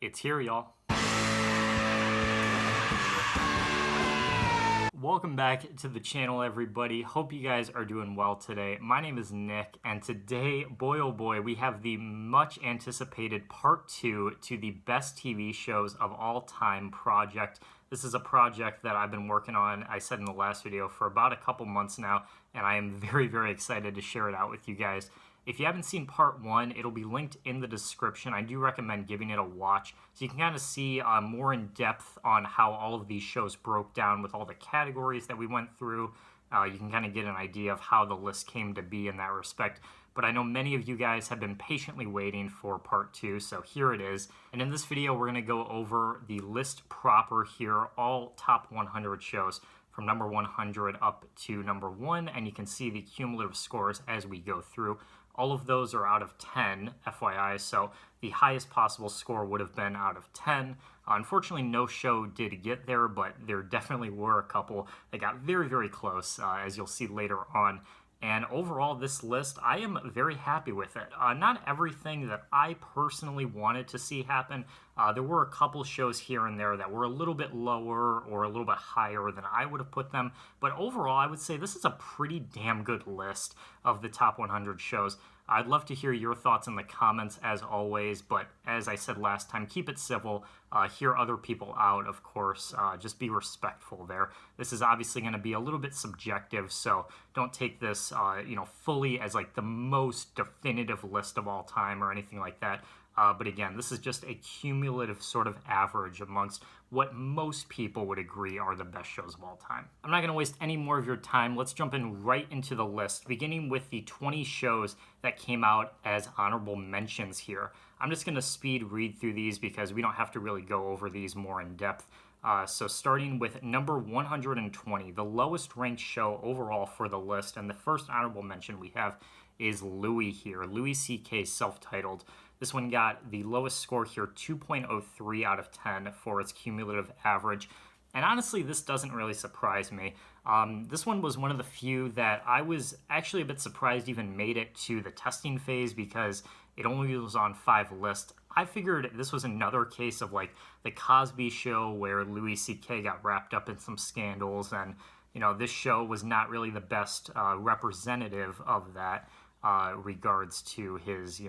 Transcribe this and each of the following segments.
It's here, y'all. Welcome back to the channel, everybody. Hope you guys are doing well today. My name is Nick, and today, boy oh boy, we have the much anticipated part 2 to the best TV shows of all time project. This is a project that I've been working on, I said in the last video, for about a couple months now, and I am very, very excited to share it out with you guys. If you haven't seen part 1, it'll be linked in the description. I do recommend giving it a watch so you can kind of see more in depth on how all of these shows broke down with all the categories that we went through. You can kind of get an idea of how the list came to be in that respect. But I know many of you guys have been patiently waiting for part 2, so here it is. And in this video, we're going to go over the list proper here, all top 100 shows from number 100 up to number 1, and you can see the cumulative scores as we go through. All of those are out of 10, FYI, so the highest possible score would have been out of 10. Unfortunately, no show did get there, but there definitely were a couple that got very, very close, as you'll see later on. And overall, this list, I am very happy with it. Not everything that I personally wanted to see happen. There were a couple shows here and there that were a little bit lower or a little bit higher than I would have put them. But overall, I would say this is a pretty damn good list of the top 100 shows. I'd love to hear your thoughts in the comments as always, but as I said last time, keep it civil, hear other people out, of course, just be respectful there. This is obviously going to be a little bit subjective, so don't take this, fully as like the most definitive list of all time or anything like that. But again, this is just a cumulative sort of average amongst what most people would agree are the best shows of all time. I'm not going to waste any more of your time. Let's jump in right into the list, beginning with the 20 shows that came out as honorable mentions here. I'm just going to speed read through these because we don't have to really go over these more in depth. So starting with number 120, the lowest ranked show overall for the list, and the first honorable mention we have is Louis here, Louis C.K. self-titled. This one got the lowest score here, 2.03 out of 10 for its cumulative average. And honestly, this doesn't really surprise me. This one was one of the few that I was actually a bit surprised even made it to the testing phase because it only was on 5 lists. I figured this was another case of like the Cosby Show where Louis C.K. got wrapped up in some scandals, and this show was not really the best representative of that. Regards to his,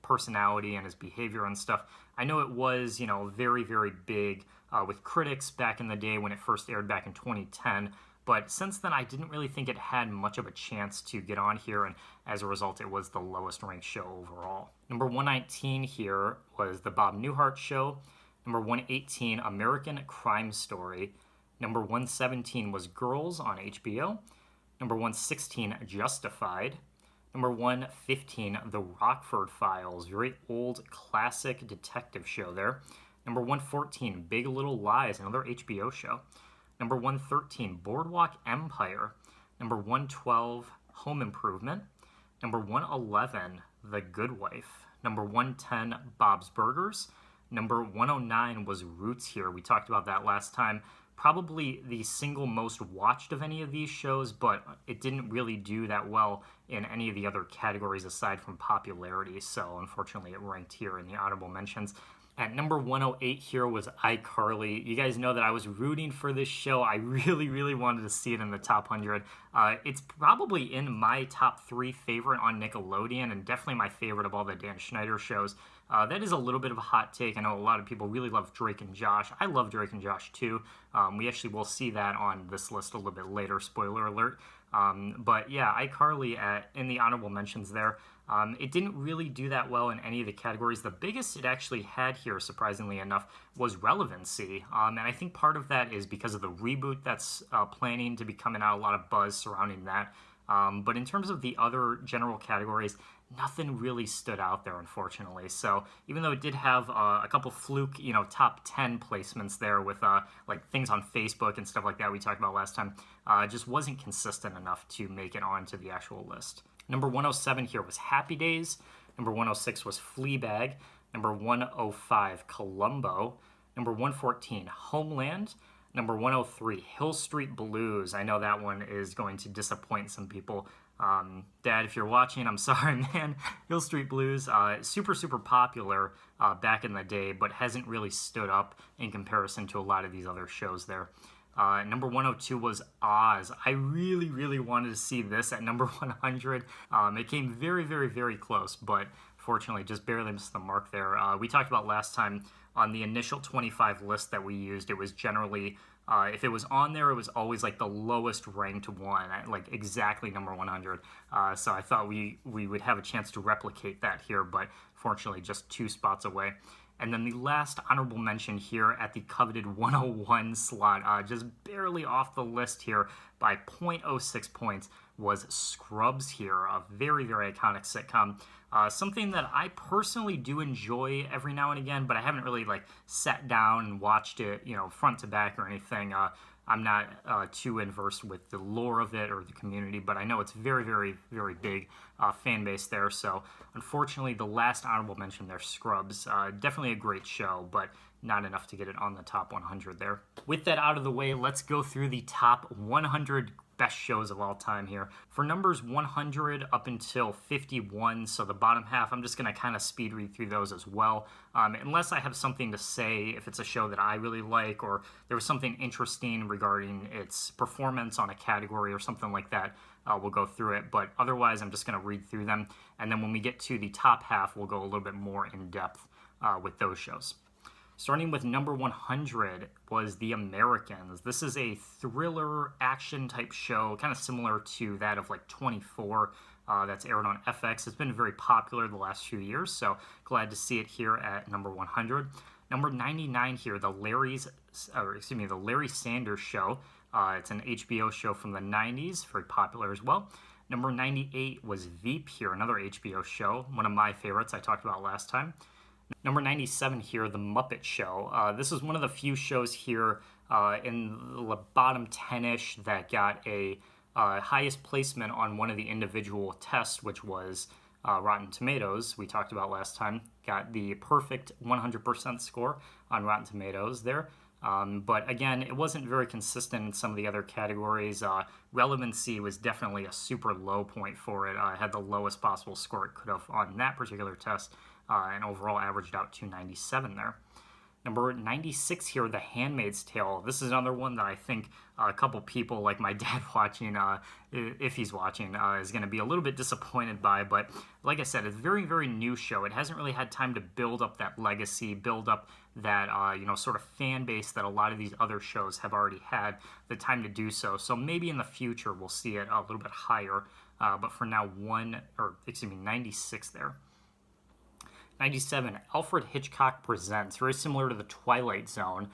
personality and his behavior and stuff. I know it was, very, very big with critics back in the day when it first aired back in 2010, but since then I didn't really think it had much of a chance to get on here, and as a result it was the lowest ranked show overall. Number 119 here was The Bob Newhart Show. Number 118, American Crime Story. Number 117 was Girls on HBO. Number 116, Justified. Number 115, The Rockford Files, very old classic detective show there. Number 114, Big Little Lies, another HBO show. Number 113, Boardwalk Empire. Number 112, Home Improvement. Number 111, The Good Wife. Number 110, Bob's Burgers. Number 109 was Roots here. We talked about that last time. Probably the single most watched of any of these shows, but it didn't really do that well in any of the other categories aside from popularity, so unfortunately it ranked here in the honorable mentions. At number 108 here was iCarly. You guys know that I was rooting for this show. I really, really wanted to see it in the top 100. It's probably in my top 3 favorite on Nickelodeon, and definitely my favorite of all the Dan Schneider shows. That is a little bit of a hot take. I know a lot of people really love Drake and Josh. I love Drake and Josh too. We actually will see that on this list a little bit later, spoiler alert. But yeah, iCarly in the honorable mentions there. It didn't really do that well in any of the categories. The biggest it actually had here, surprisingly enough, was relevancy. And I think part of that is because of the reboot that's planning to be coming out, a lot of buzz surrounding that. But in terms of the other general categories, nothing really stood out there, unfortunately. So even though it did have a couple fluke, top 10 placements there with like things on Facebook and stuff like that we talked about last time, just wasn't consistent enough to make it onto the actual list. Number 107 here was Happy Days. Number 106 was Fleabag. Number 105, Columbo. Number 114, Homeland. Number 103, Hill Street Blues. I know that one is going to disappoint some people. Dad, if you're watching, I'm sorry, man. Hill Street Blues, super, super popular back in the day, but hasn't really stood up in comparison to a lot of these other shows there. Number 102 was Oz. I really, really wanted to see this at number 100. It came very, very, very close, but fortunately just barely missed the mark there. We talked about last time on the initial 25 list that we used, it was generally if it was on there, it was always like the lowest ranked one, like exactly number 100. So I thought we would have a chance to replicate that here, but fortunately just 2 spots away. And then the last honorable mention here at the coveted 101 slot, just barely off the list here by 0.06 points, was Scrubs here, a very, very iconic sitcom. Something that I personally do enjoy every now and again, but I haven't really like sat down and watched it, front to back or anything. I'm not too inversed with the lore of it or the community, but I know it's very, very, very big fan base there. So unfortunately, the last honorable mention there, Scrubs, definitely a great show, but not enough to get it on the top 100 there. With that out of the way, let's go through the top 100 best shows of all time here. For numbers 100 up until 51, so the bottom half, I'm just going to kind of speed read through those as well. Unless I have something to say, if it's a show that I really like or there was something interesting regarding its performance on a category or something like that, we'll go through it. But otherwise, I'm just going to read through them. And then when we get to the top half, we'll go a little bit more in depth with those shows. Starting with number 100 was The Americans. This is a thriller action type show, kind of similar to that of like 24 that's aired on FX. It's been very popular the last few years, so glad to see it here at number 100. Number 99 here, the Larry Sanders Show. It's an HBO show from the 90s, very popular as well. Number 98 was Veep here, another HBO show, one of my favorites I talked about last time. Number 97 here, The Muppet Show. This was one of the few shows here in the bottom 10-ish that got a highest placement on one of the individual tests, which was Rotten Tomatoes, we talked about last time. Got the perfect 100% score on Rotten Tomatoes there. But again, it wasn't very consistent in some of the other categories. Relevancy was definitely a super low point for it. It had the lowest possible score it could have on that particular test. And overall averaged out to 97 there. Number 96 here, The Handmaid's Tale. This is another one that I think a couple people, like my dad watching, if he's watching, is going to be a little bit disappointed by. But like I said, it's a very, very new show. It hasn't really had time to build up that legacy, build up that, sort of fan base that a lot of these other shows have already had the time to do so. So maybe in the future we'll see it a little bit higher. But for now, 96 there. 97, Alfred Hitchcock Presents, very similar to The Twilight Zone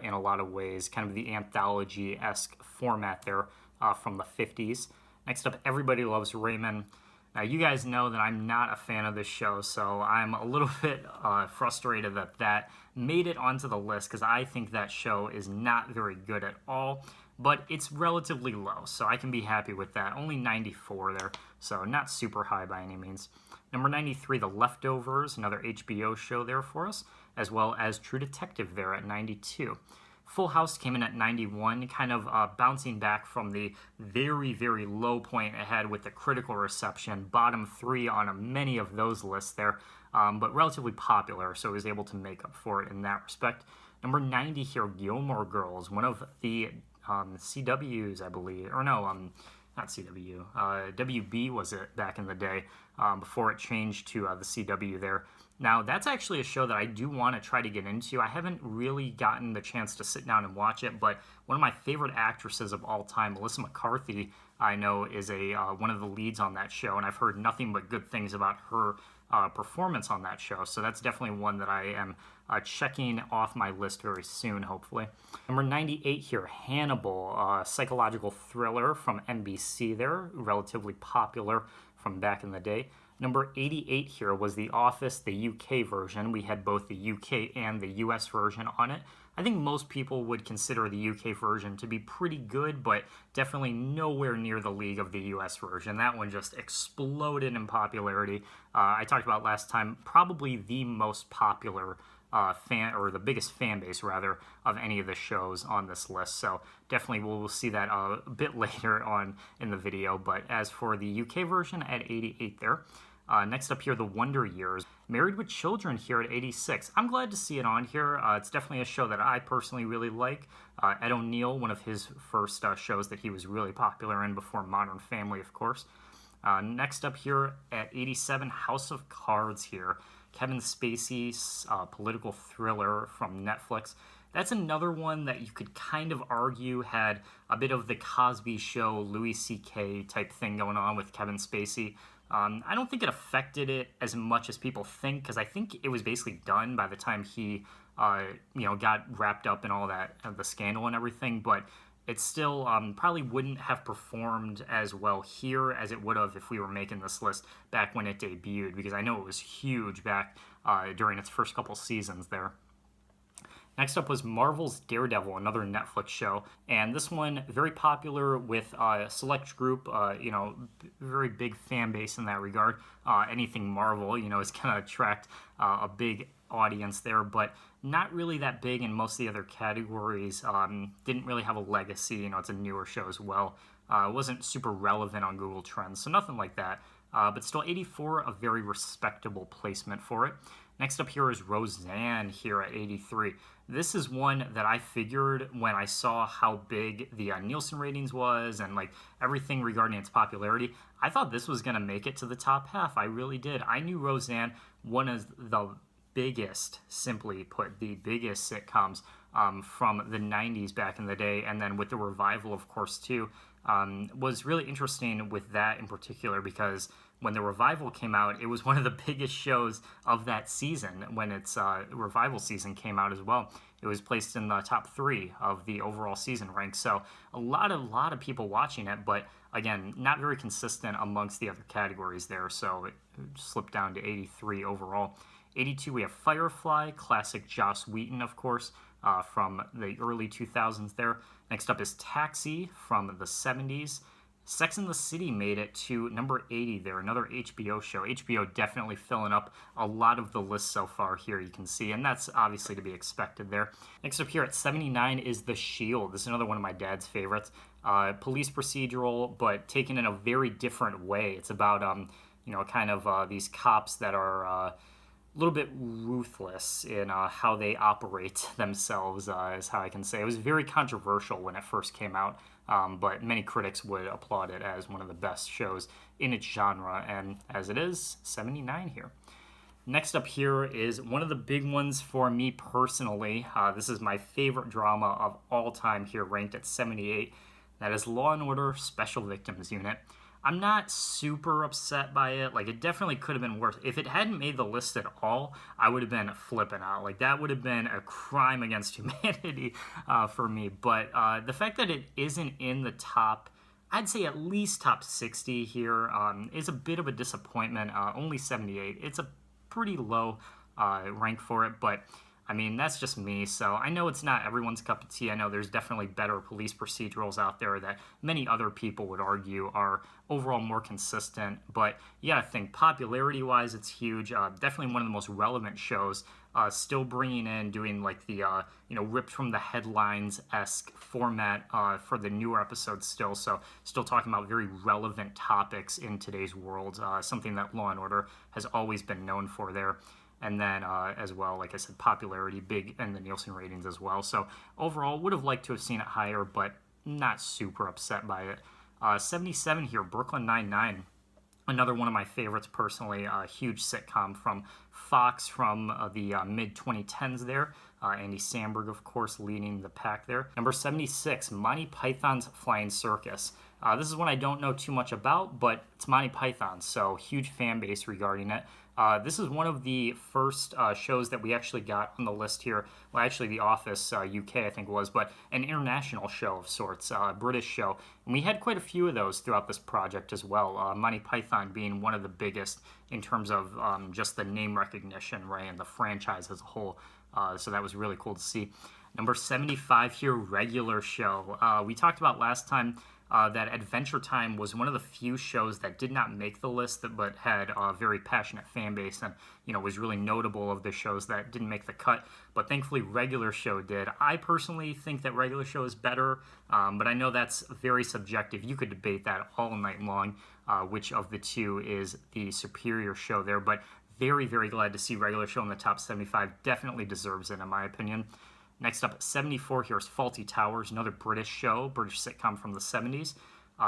in a lot of ways, kind of the anthology-esque format there from the 50s. Next up, Everybody Loves Raymond. Now, you guys know that I'm not a fan of this show, so I'm a little bit frustrated that that made it onto the list because I think that show is not very good at all, but it's relatively low, so I can be happy with that. Only 94 there, so not super high by any means. Number 93, The Leftovers, another HBO show there for us, as well as True Detective there at 92. Full House came in at 91, kind of bouncing back from the very, very low point it had with the critical reception. Bottom 3 on many of those lists there, but relatively popular, so it was able to make up for it in that respect. Number 90 here, Gilmore Girls, one of the CWs, I believe, or no, not CW, WB was it back in the day, before it changed to the CW there. Now, that's actually a show that I do want to try to get into. I haven't really gotten the chance to sit down and watch it, but one of my favorite actresses of all time, Melissa McCarthy, I know is one of the leads on that show, and I've heard nothing but good things about her performance on that show, so that's definitely one that I am checking off my list very soon, hopefully. Number 98 here, Hannibal, psychological thriller from NBC there, relatively popular from back in the day. Number 88 here was The Office, the UK version. We had both the UK and the US version on it. I think most people would consider the UK version to be pretty good, but definitely nowhere near the league of the US version. That one just exploded in popularity. I talked about last time, probably the most popular the biggest fan base rather of any of the shows on this list. So definitely we'll see that a bit later on in the video. But as for the UK version at 88 there. Next up here, The Wonder Years. Married with Children here at 86. I'm glad to see it on here. It's definitely a show that I personally really like. Ed O'Neill, one of his first shows that he was really popular in before Modern Family, of course. Next up here at 87, House of Cards here. Kevin Spacey's political thriller from Netflix. That's another one that you could kind of argue had a bit of the Cosby Show, Louis C.K. type thing going on with Kevin Spacey. I don't think it affected it as much as people think, because I think it was basically done by the time he, got wrapped up in all that, the scandal and everything, but it still probably wouldn't have performed as well here as it would have if we were making this list back when it debuted, because I know it was huge back during its first couple seasons there. Next up was Marvel's Daredevil, another Netflix show, and this one very popular with a select group, very big fan base in that regard. Anything Marvel, is going to attract a big audience there, but not really that big in most of the other categories. Didn't really have a legacy, it's a newer show as well. It wasn't super relevant on Google Trends, so nothing like that. But still 84, a very respectable placement for it. Next up here is Roseanne here at 83. This is one that I figured when I saw how big the Nielsen ratings was and like everything regarding its popularity, I thought this was going to make it to the top half. I really did. I knew Roseanne, one of the biggest, simply put, the biggest sitcoms from the 90s back in the day, and then with the revival, of course, too, was really interesting with that in particular because when the revival came out, it was one of the biggest shows of that season when its revival season came out as well. It was placed in the top 3 of the overall season rank. So a lot of people watching it, but again, not very consistent amongst the other categories there. So it slipped down to 83 overall. 82, we have Firefly, classic Joss Whedon, of course, from the early 2000s there. Next up is Taxi from the 70s. Sex and the City made it to number 80 there, another HBO show. HBO definitely filling up a lot of the list so far here, you can see, and that's obviously to be expected there. Next up here at 79 is The Shield. This is another one of my dad's favorites. Police procedural, but taken in a very different way. It's about, these cops that are a little bit ruthless in how they operate themselves, is how I can say. It was very controversial when it first came out. But many critics would applaud it as one of the best shows in its genre, and as it is, 79 here. Next up here is one of the big ones for me personally. This is my favorite drama of all time here, ranked at 78. That is Law & Order Special Victims Unit. I'm not super upset by it. Like, it definitely could have been worse. If it hadn't made the list at all, I would have been flipping out. Like, that would have been a crime against humanity for me. But the fact that it isn't in the top, I'd say at least top 60 here, is a bit of a disappointment. Only 78. It's a pretty low rank for it, but I mean, that's just me, so I know it's not everyone's cup of tea. I know there's definitely better police procedurals out there that many other people would argue are overall more consistent, but yeah, I think popularity-wise, it's huge. Definitely one of the most relevant shows, still bringing in, doing like the, ripped from the headlines-esque format for the newer episodes still, so still talking about very relevant topics in today's world, something that Law & Order has always been known for there. And then, as well, like I said, popularity, big, and the Nielsen ratings as well. So overall, would have liked to have seen it higher, but not super upset by it. 77 here, Brooklyn Nine-Nine. Another one of my favorites personally, a huge sitcom from Fox from the mid-2010s there. Andy Samberg, of course, leading the pack there. Number 76, Monty Python's Flying Circus. This is one I don't know too much about, but it's Monty Python, so huge fan base regarding it. This is one of the first shows that we actually got on the list here. Well, actually, The Office UK, I think it was, but an international show of sorts, a British show. And we had quite a few of those throughout this project as well. Monty Python being one of the biggest in terms of just the name recognition, right, and the franchise as a whole. So that was really cool to see. Number 75 here, Regular Show. We talked about last time that Adventure Time was one of the few shows that did not make the list, but had a very passionate fan base, and was really notable of the shows that didn't make the cut. But thankfully, Regular Show did. I personally think that Regular Show is better, but I know that's very subjective. You could debate that all night long, which of the two is the superior show there. But very, very glad to see Regular Show in the top 75. Definitely deserves it, in my opinion. Next up, 74 here is Fawlty Towers, another British show, British sitcom from the 70s.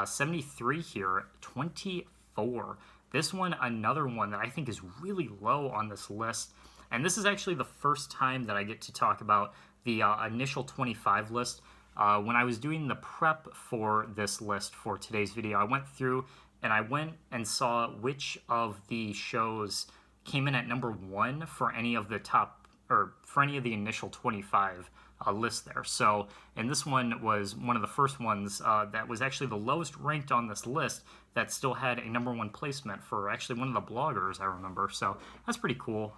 73 here, 24. This one, another one that I think is really low on this list. And this is actually the first time that I get to talk about the initial 25 list. When I was doing the prep for this list for today's video, I went through and I went and saw which of the shows came in at number 1 for any of the top, or for any of the initial 25 lists there. So, and this one was one of the first ones that was actually the lowest ranked on this list that still had a number 1 placement for actually one of the bloggers, I remember. So that's pretty cool.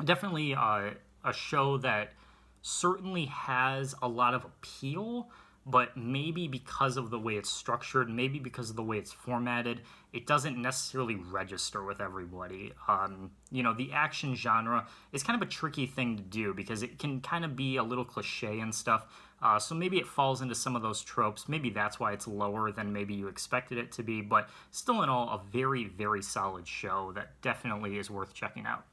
Definitely a show that certainly has a lot of appeal, but maybe because of the way it's structured, maybe because of the way it's formatted, it doesn't necessarily register with everybody. The action genre is kind of a tricky thing to do because it can kind of be a little cliche and stuff. So maybe it falls into some of those tropes. Maybe that's why it's lower than maybe you expected it to be, but still in all, a very, very solid show that definitely is worth checking out.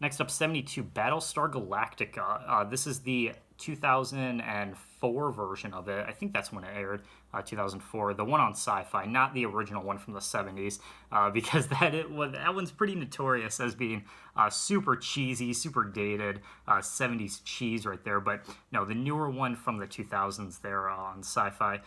Next up, 72, Battlestar Galactica. This is the 2004 version of it. I think that's when it aired, 2004. The one on Sci-Fi, not the original one from the 70s, because that one's pretty notorious as being super cheesy, super dated, 70s cheese right there. But no, the newer one from the 2000s there on Sci-Fi.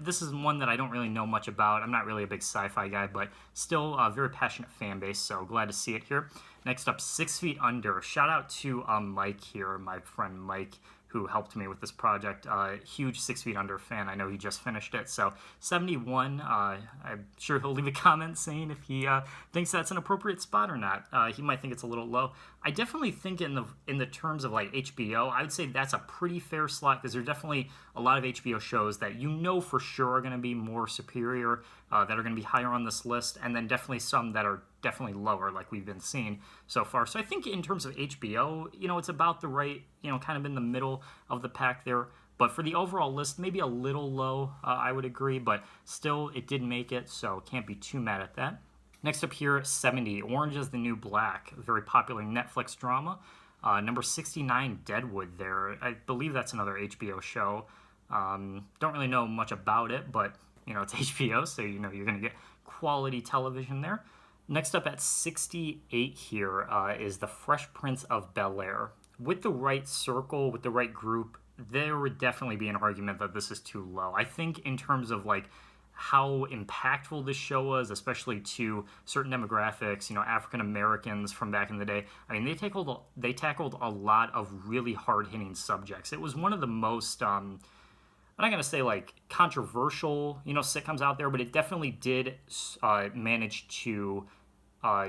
This is one that I don't really know much about. I'm not really a big sci-fi guy, but still a very passionate fan base, so glad to see it here. Next up, 6 Feet Under. Shout out to Mike here, my friend Mike, who helped me with this project. Huge 6 Feet Under fan. I know he just finished it. So 71, I'm sure he'll leave a comment saying if he thinks that's an appropriate spot or not. He might think it's a little low. I definitely think in the terms of like HBO, I would say that's a pretty fair slot because there's definitely a lot of HBO shows that for sure are going to be more superior, that are going to be higher on this list, and then definitely some that are definitely lower like we've been seeing so far. So I think in terms of HBO, it's about the right, kind of in the middle of the pack there. But for the overall list, maybe a little low, I would agree, but still it did make it, so can't be too mad at that. Next up here, 70, Orange is the New Black, a very popular Netflix drama. Number 69, Deadwood there. I believe that's another HBO show. Don't really know much about it, but, it's HBO, so you're going to get quality television there. Next up at 68 here is The Fresh Prince of Bel-Air. With the right circle, with the right group, there would definitely be an argument that this is too low. I think in terms of like how impactful this show was, especially to certain demographics, African Americans from back in the day. I mean, they tackled a lot of really hard-hitting subjects. It was one of the most I'm not going to say like controversial, sitcoms out there, but it definitely did manage to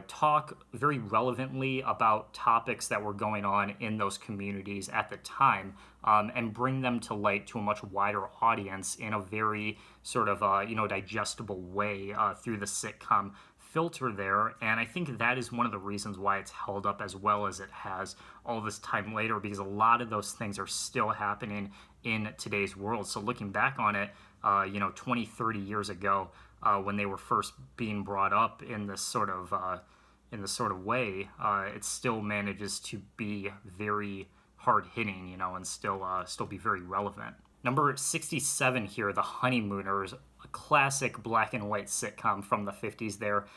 talk very relevantly about topics that were going on in those communities at the time, and bring them to light to a much wider audience in a very sort of digestible way through the sitcom filter there. And I think that is one of the reasons why it's held up as well as it has all this time later, because a lot of those things are still happening in today's world. So looking back on it, 20, 30 years ago, when they were first being brought up in this sort of way, it still manages to be very hard hitting, and still be very relevant. Number 67 here, The Honeymooners, a classic black and white sitcom from the 50s there.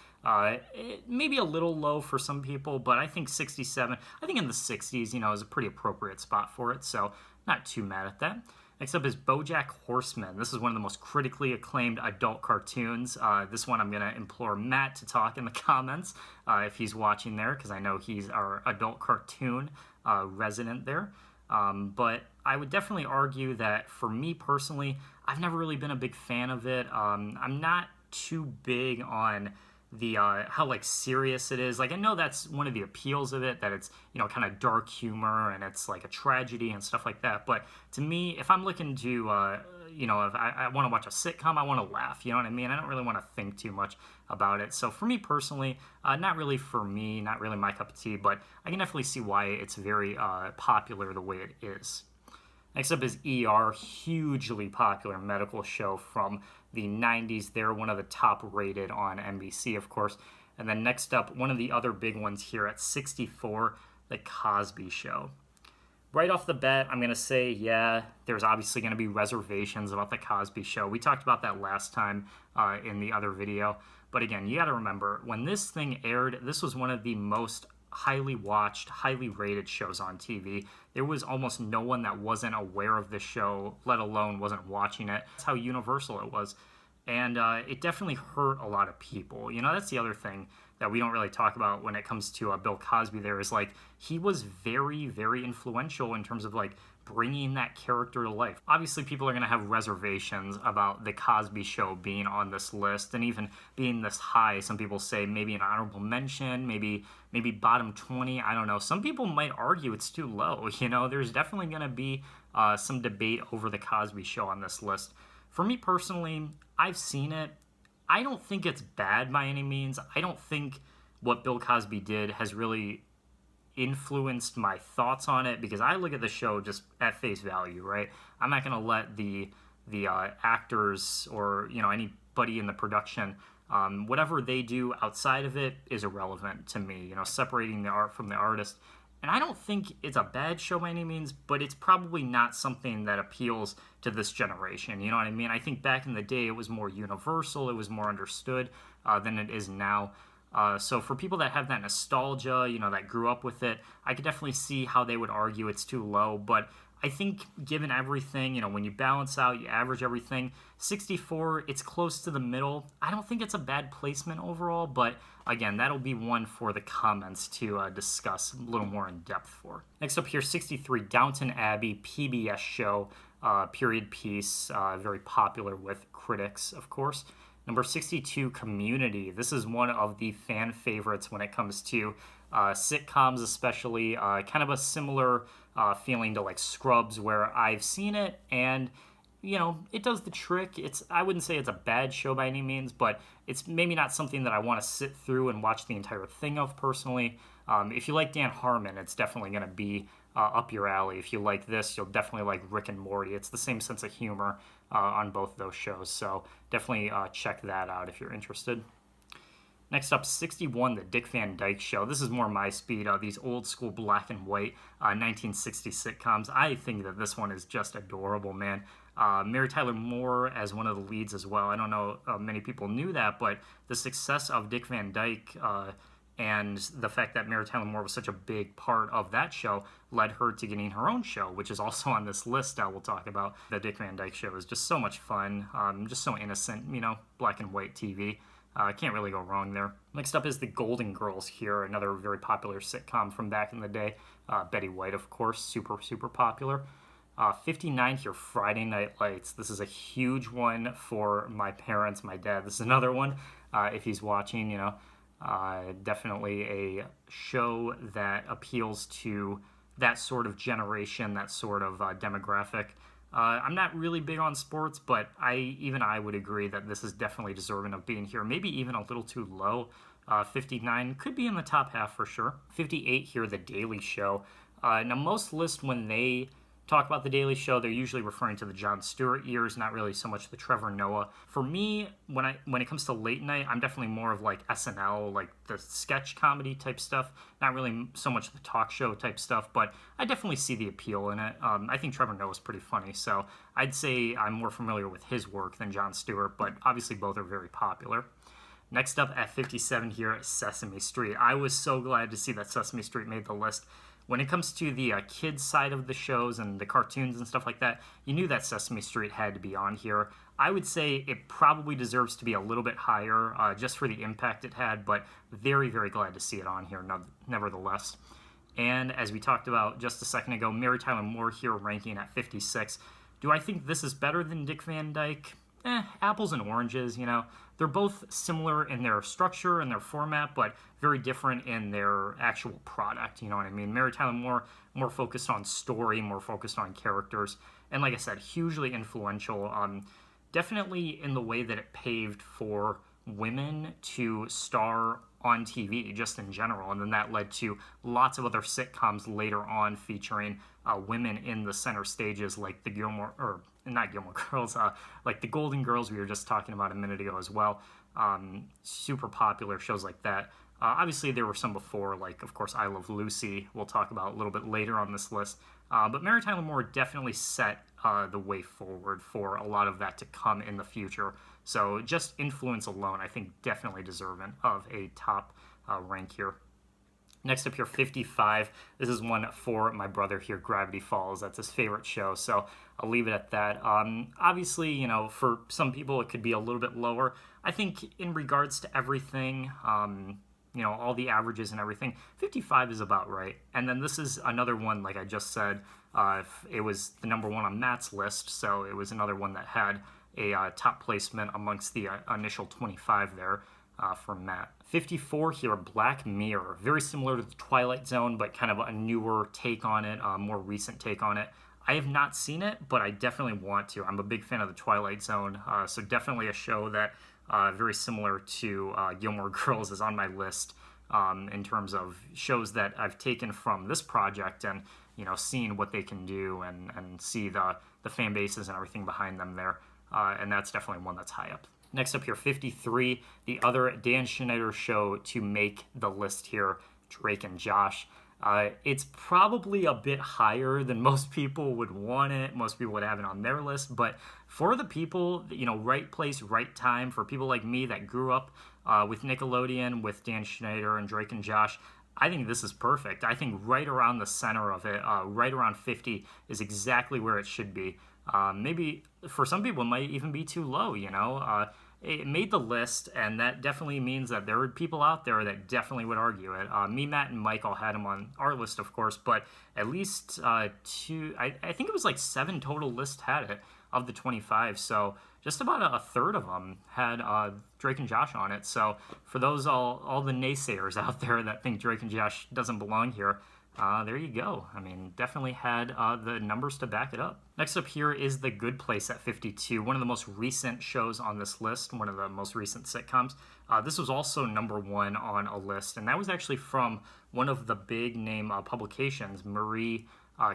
It may be a little low for some people, but I think 67, I think in the 60s, is a pretty appropriate spot for it, so not too mad at that. Next up is BoJack Horseman. This is one of the most critically acclaimed adult cartoons. This one I'm going to implore Matt to talk in the comments if he's watching there, because I know he's our adult cartoon resident there. But I would definitely argue that for me personally, I've never really been a big fan of it. I'm not too big on the how like serious it is. Like I know that's one of the appeals of it, that it's, you know, kind of dark humor and it's like a tragedy and stuff like that. But to me, if I'm looking to you know, if I want to watch a sitcom, I want to laugh. You know what I mean? I don't really want to think too much about it. So for me personally, not really for me, not really my cup of tea. But I can definitely see why it's very popular the way it is. Next up is ER, hugely popular medical show from the 90s. They're one of the top rated on NBC, of course. And then next up, one of the other big ones here at 64, The Cosby Show. Right off the bat, I'm going to say, yeah, there's obviously going to be reservations about The Cosby Show. We talked about that last time in the other video. But again, you got to remember, when this thing aired, this was one of the most highly watched, highly rated shows on TV. There was almost no one that wasn't aware of this show, let alone wasn't watching it. That's how universal it was. And it definitely hurt a lot of people. You know, that's the other thing that we don't really talk about when it comes to Bill Cosby there, is like, he was very, very influential in terms of like bringing that character to life. Obviously, people are going to have reservations about The Cosby Show being on this list and even being this high. Some people say maybe an honorable mention, maybe bottom 20. I don't know. Some people might argue it's too low. You know, there's definitely going to be some debate over The Cosby Show on this list. For me personally, I've seen it. I don't think it's bad by any means. I don't think what Bill Cosby did has really influenced my thoughts on it, because I look at the show just at face value, right? I'm not going to let the actors or, you know, anybody in the production, whatever they do outside of it is irrelevant to me, you know, separating the art from the artist. And I don't think it's a bad show by any means, but it's probably not something that appeals to this generation. You know what I mean? I think back in the day, it was more universal, it was more understood than it is now. So for people that have that nostalgia, you know, that grew up with it, I could definitely see how they would argue it's too low. But I think given everything, you know, when you balance out, you average everything, 64, it's close to the middle. I don't think it's a bad placement overall, but again, that'll be one for the comments to discuss a little more in depth for. Next up here, 63, Downton Abbey, PBS show, period piece, very popular with critics, of course. Number 62, Community. This is one of the fan favorites when it comes to sitcoms, especially. Kind of a similar feeling to like Scrubs, where I've seen it and, you know, it does the trick. I wouldn't say it's a bad show by any means, but it's maybe not something that I want to sit through and watch the entire thing of personally. If you like Dan Harmon, it's definitely going to be up your alley. If you like this, you'll definitely like Rick and Morty. It's the same sense of humor on both those shows, so definitely check that out if you're interested. Next up, 61, The Dick Van Dyke Show. This is more my speed. These old school black and white 1960 sitcoms. I think that this one is just adorable, man. Mary Tyler Moore as one of the leads as well. I don't know many people knew that, but the success of Dick Van Dyke and the fact that Mary Tyler Moore was such a big part of that show led her to getting her own show, which is also on this list we'll talk about. The Dick Van Dyke Show is just so much fun, just so innocent, you know, black and white TV. Can't really go wrong there. Next up is The Golden Girls here, another very popular sitcom from back in the day. Betty White, of course, super, super popular. 59 here, Friday Night Lights. This is a huge one for my parents, my dad. This is another one, if he's watching, you know. Definitely a show that appeals to that sort of generation, that sort of demographic. I'm not really big on sports, but I would agree that this is definitely deserving of being here. Maybe even a little too low. 59 could be in the top half for sure. 58 here, The Daily Show. Now most lists, when they talk about The Daily Show, they're usually referring to the Jon Stewart years, not really so much the Trevor Noah. For me, when it comes to late night, I'm definitely more of like SNL, like the sketch comedy type stuff, not really so much the talk show type stuff, but I definitely see the appeal in it. I think Trevor Noah is pretty funny, so I'd say I'm more familiar with his work than Jon Stewart, but obviously both are very popular. Next up at 57 here, Sesame Street. I was so glad to see that Sesame Street made the list. When it comes to the kids side of the shows and the cartoons and stuff like that, you knew that Sesame Street had to be on here. I would say it probably deserves to be a little bit higher just for the impact it had, but very, very glad to see it on here nevertheless. And as we talked about just a second ago, Mary Tyler Moore here ranking at 56. Do I think this is better than Dick Van Dyke? apples and oranges, you know. They're both similar in their structure and their format, but very different in their actual product, you know what I mean? Mary Tyler Moore, more focused on story, more focused on characters, and like I said, hugely influential, definitely in the way that it paved for women to star on TV just in general, and then that led to lots of other sitcoms later on featuring women in the center stages, like the Gilmore, or not Gilmore Girls, like the Golden Girls we were just talking about a minute ago as well. Super popular shows like that. Obviously, there were some before, like, of course, I Love Lucy, we'll talk about a little bit later on this list. But Mary Tyler Moore definitely set the way forward for a lot of that to come in the future. So just influence alone, I think, definitely deserving of a top rank here. Next up here, 55. This is one for my brother here, Gravity Falls. That's his favorite show, so I'll leave it at that. Obviously, you know, for some people it could be a little bit lower. I think in regards to everything, you know, all the averages and everything, 55 is about right. And then this is another one, like I just said, it was the number one on Matt's list, so it was another one that had a top placement amongst the initial 25 there from Matt. 54 here, Black Mirror. Very similar to the Twilight Zone, but kind of a newer take on it, a more recent take on it. I have not seen it, but I definitely want to. I'm a big fan of the Twilight Zone, so definitely a show that very similar to Gilmore Girls is on my list in terms of shows that I've taken from this project and, you know, seen what they can do and see the fan bases and everything behind them there. And that's definitely one that's high up. Next up here, 53, the other Dan Schneider show to make the list here, Drake and Josh. It's probably a bit higher than most people would want it. Most people would have it on their list. But for the people, you know, right place, right time, for people like me that grew up with Nickelodeon, with Dan Schneider and Drake and Josh, I think this is perfect. I think right around the center of it, right around 50, is exactly where it should be. Maybe for some people it might even be too low, you know. It made the list, and that definitely means that there were people out there that definitely would argue it. Me, Matt, and Mike all had him on our list, of course, but at least two, I think it was like 7 total lists had it of the 25, so just about a third of them had Drake and Josh on it. So for those all the naysayers out there that think Drake and Josh doesn't belong here, there you go. I mean, definitely had the numbers to back it up. Next up here is The Good Place at 52, one of the most recent shows on this list, one of the most recent sitcoms. This was also number one on a list, and that was actually from one of the big name publications. Marie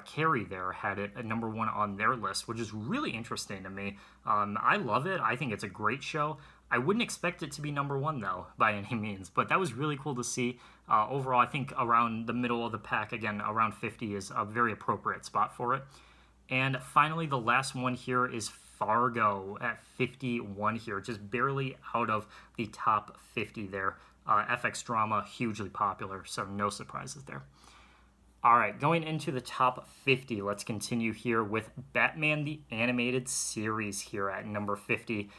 Carey there had it at number one on their list, which is really interesting to me. I love it. I think it's a great show. I wouldn't expect it to be number one, though, by any means, but that was really cool to see. Overall, I think around the middle of the pack, again, around 50 is a very appropriate spot for it. And finally, the last one here is Fargo at 51 here, just barely out of the top 50 there. FX drama, hugely popular, so no surprises there. All right, going into the top 50, let's continue here with Batman the Animated Series here at number 50.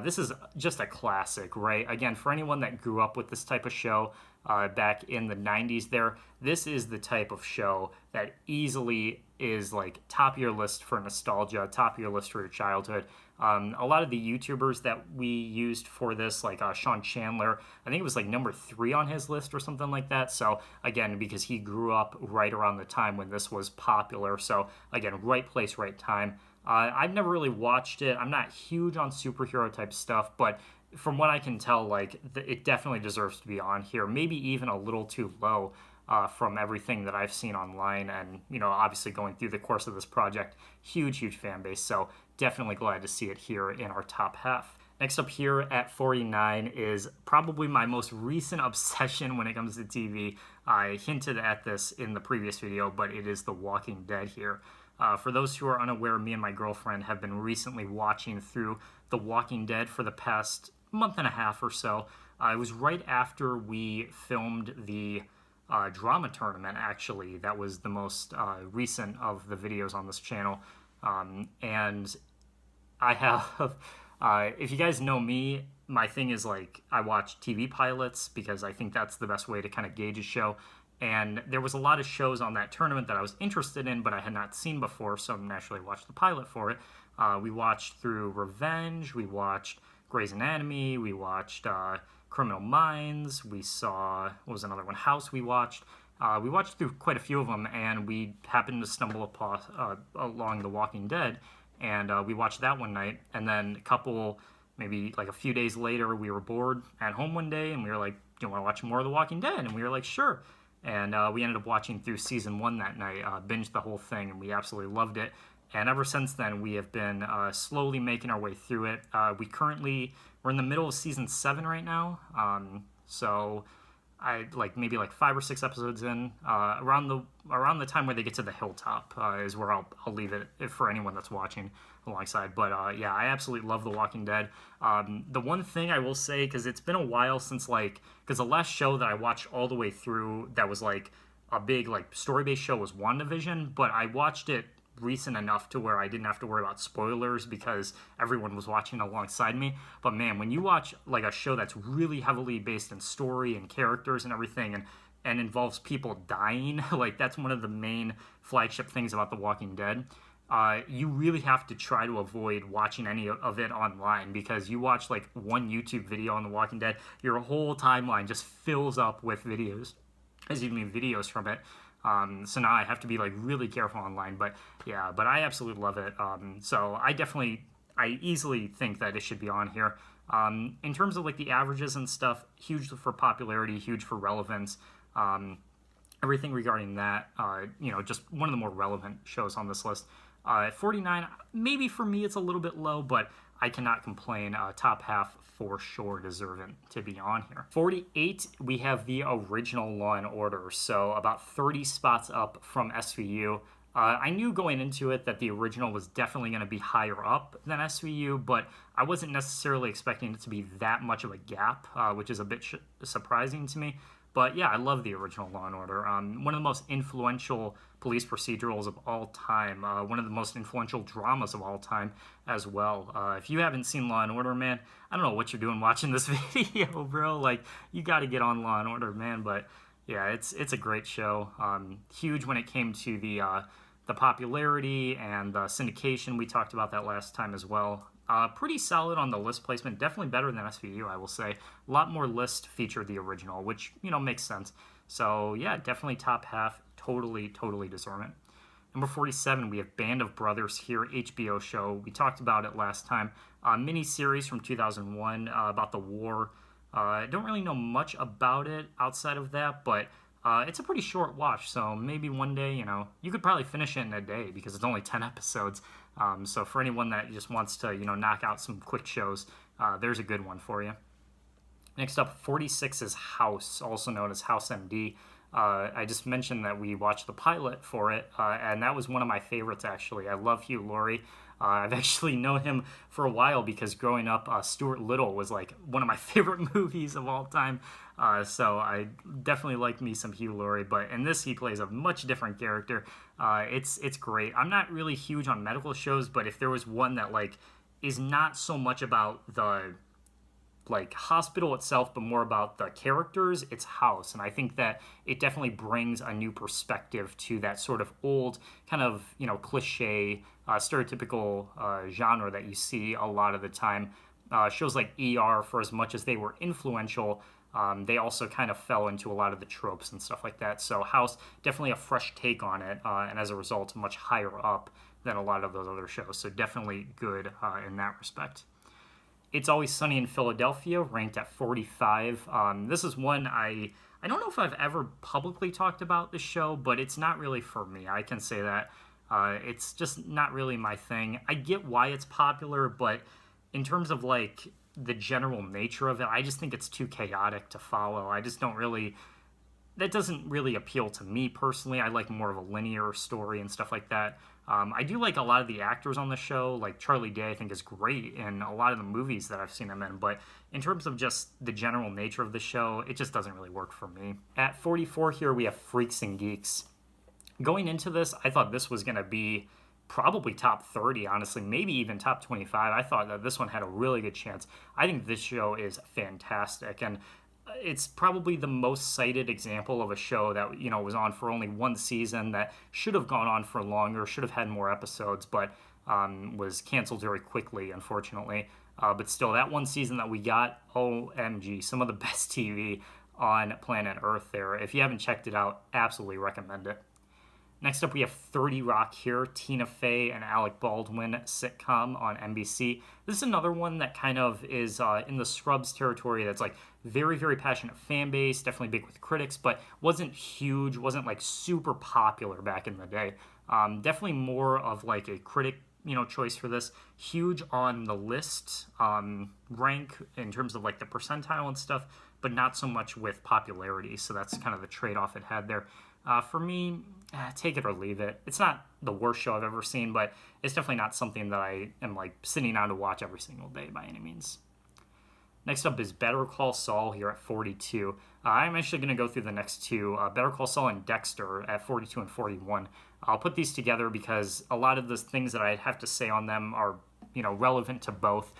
This is just a classic, right? Again, for anyone that grew up with this type of show back in the 90s there, this is the type of show that easily is like top of your list for nostalgia, top of your list for your childhood. A lot of the YouTubers that we used for this, like Sean Chandler, I think it was like number 3 on his list or something like that. So again, because he grew up right around the time when this was popular. So again, right place, right time. I've never really watched it. I'm not huge on superhero type stuff, but from what I can tell, like it definitely deserves to be on here. Maybe even a little too low from everything that I've seen online, and you know, obviously going through the course of this project, huge fan base. So definitely glad to see it here in our top half. Next up here at 49 is probably my most recent obsession when it comes to TV. I hinted at this in the previous video, but it is The Walking Dead here. For those who are unaware, me and my girlfriend have been recently watching through The Walking Dead for the past month and a half or so. It was right after we filmed the drama tournament, actually. That was the most recent of the videos on this channel. And I have, if you guys know me, my thing is like I watch TV pilots because I think that's the best way to kind of gauge a show. And there was a lot of shows on that tournament that I was interested in, but I had not seen before, so naturally watched the pilot for it. We watched through Revenge, we watched Grey's Anatomy, we watched Criminal Minds, we saw, what was another one, House we watched. We watched through quite a few of them, and we happened to stumble upon, along The Walking Dead, and we watched that one night, and then maybe like a few days later, we were bored at home one day, and we were like, do you want to watch more of The Walking Dead? And we were like, sure. And we ended up watching through season 1 that night, binged the whole thing, and we absolutely loved it. And ever since then, we have been slowly making our way through it. We're in the middle of season 7 right now. So maybe 5 or 6 episodes in, around the time where they get to the hilltop is where I'll leave it for anyone that's watching alongside. But yeah, I absolutely love The Walking Dead. The one thing I will say, because it's been a while since because the last show that I watched all the way through that was like a big story-based show was WandaVision, but I watched it recent enough to where I didn't have to worry about spoilers because everyone was watching alongside me. But man, when you watch a show that's really heavily based in story and characters and everything and involves people dying, that's one of the main flagship things about The Walking Dead. You really have to try to avoid watching any of it online, because you watch one YouTube video on The Walking Dead, your whole timeline just fills up with videos from it. So now I have to be really careful online, but I absolutely love it. So I easily think that it should be on here. In terms of the averages and stuff, huge for popularity, huge for relevance. Everything regarding that, just one of the more relevant shows on this list. At 49, maybe for me it's a little bit low, but I cannot complain. Top half for sure deserving to be on here. 48, we have the original Law and Order, so about 30 spots up from SVU. I knew going into it that the original was definitely going to be higher up than SVU, but I wasn't necessarily expecting it to be that much of a gap, which is a bit surprising to me. But yeah, I love the original Law & Order. One of the most influential police procedurals of all time. One of the most influential dramas of all time as well. If you haven't seen Law & Order, man, I don't know what you're doing watching this video, bro. You got to get on Law & Order, man. But yeah, it's a great show. Huge when it came to the popularity and the syndication. We talked about that last time as well. Pretty solid on the list placement, definitely better than SVU, I will say. A lot more lists featured the original, which, makes sense. So yeah, definitely top half, totally deserving. Number 47, we have Band of Brothers here, HBO show. We talked about it last time. Mini-series from 2001 about the war. I don't really know much about it outside of that, but it's a pretty short watch, so maybe one day, you could probably finish it in a day because it's only 10 episodes. So for anyone that just wants to, knock out some quick shows, there's a good one for you. Next up, 46 is House, also known as House MD. I just mentioned that we watched the pilot for it, and that was one of my favorites, actually. I love Hugh Laurie. I've actually known him for a while because growing up, Stuart Little was one of my favorite movies of all time. So I definitely like me some Hugh Laurie, but in this he plays a much different character. It's great. I'm not really huge on medical shows, but if there was one that is not so much about the hospital itself, but more about the characters, it's House. And I think that it definitely brings a new perspective to that sort of old kind of, cliche, stereotypical genre that you see a lot of the time. Shows like ER, for as much as they were influential, they also kind of fell into a lot of the tropes and stuff like that. So House, definitely a fresh take on it, and as a result, much higher up than a lot of those other shows. So definitely good in that respect. It's Always Sunny in Philadelphia, ranked at 45. This is one I don't know if I've ever publicly talked about this show, but it's not really for me. I can say that. It's just not really my thing. I get why it's popular, but in terms of the general nature of it, I just think it's too chaotic to follow. I just don't really... That doesn't really appeal to me personally. I like more of a linear story and stuff like that. I do like a lot of the actors on the show. Like Charlie Day, I think, is great in a lot of the movies that I've seen him in. But in terms of just the general nature of the show, it just doesn't really work for me. At 44 here, we have Freaks and Geeks. Going into this, I thought this was going to be probably top 30, honestly, maybe even top 25. I thought that this one had a really good chance. I think this show is fantastic. And it's probably the most cited example of a show that was on for only one season that should have gone on for longer, should have had more episodes, but was canceled very quickly, unfortunately. But still, that one season that we got, OMG, some of the best TV on planet Earth there. If you haven't checked it out, absolutely recommend it. Next up, we have 30 Rock here, Tina Fey and Alec Baldwin sitcom on NBC. This is another one that kind of is in the Scrubs territory that's like very, very passionate fan base, definitely big with critics, but wasn't huge, wasn't like super popular back in the day. Definitely more of like a critic choice for this. Huge on the list rank in terms of like the percentile and stuff, but not so much with popularity. So that's kind of the trade-off it had there. For me, take it or leave it. It's not the worst show I've ever seen, but it's definitely not something that I am like sitting down to watch every single day by any means. Next up is Better Call Saul here at 42. I'm actually going to go through the next two, Better Call Saul and Dexter at 42 and 41. I'll put these together because a lot of the things that I have to say on them are, relevant to both.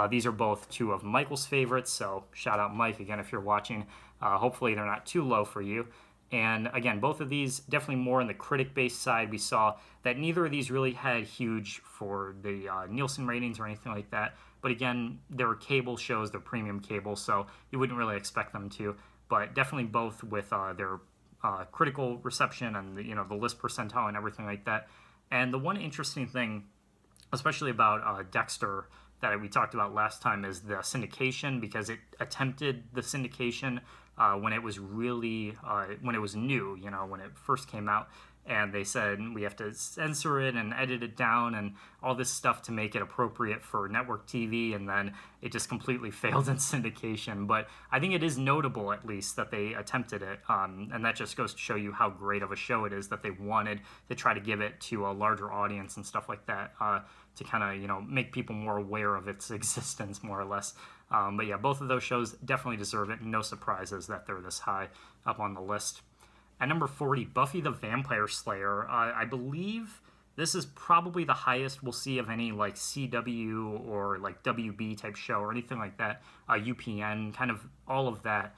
These are both two of Michael's favorites, so shout out Mike again if you're watching. Hopefully they're not too low for you. And again, both of these definitely more on the critic-based side. We saw that neither of these really had huge for the Nielsen ratings or anything like that. But again, they're cable shows, they're premium cable, so you wouldn't really expect them to. But definitely both with their critical reception and the list percentile and everything like that. And the one interesting thing, especially about Dexter, that we talked about last time is the syndication, because it attempted the syndication when it was really when it was new, when it first came out, and they said we have to censor it and edit it down and all this stuff to make it appropriate for network TV, and then it just completely failed in syndication. But I think it is notable, at least, that they attempted it, and that just goes to show you how great of a show it is that they wanted to try to give it to a larger audience and stuff like that, to kind of make people more aware of its existence, more or less. But yeah, both of those shows definitely deserve it. No surprises that they're this high up on the list. At number 40, Buffy the Vampire Slayer. I believe this is probably the highest we'll see of any like CW or like WB type show or anything like that. UPN, kind of all of that.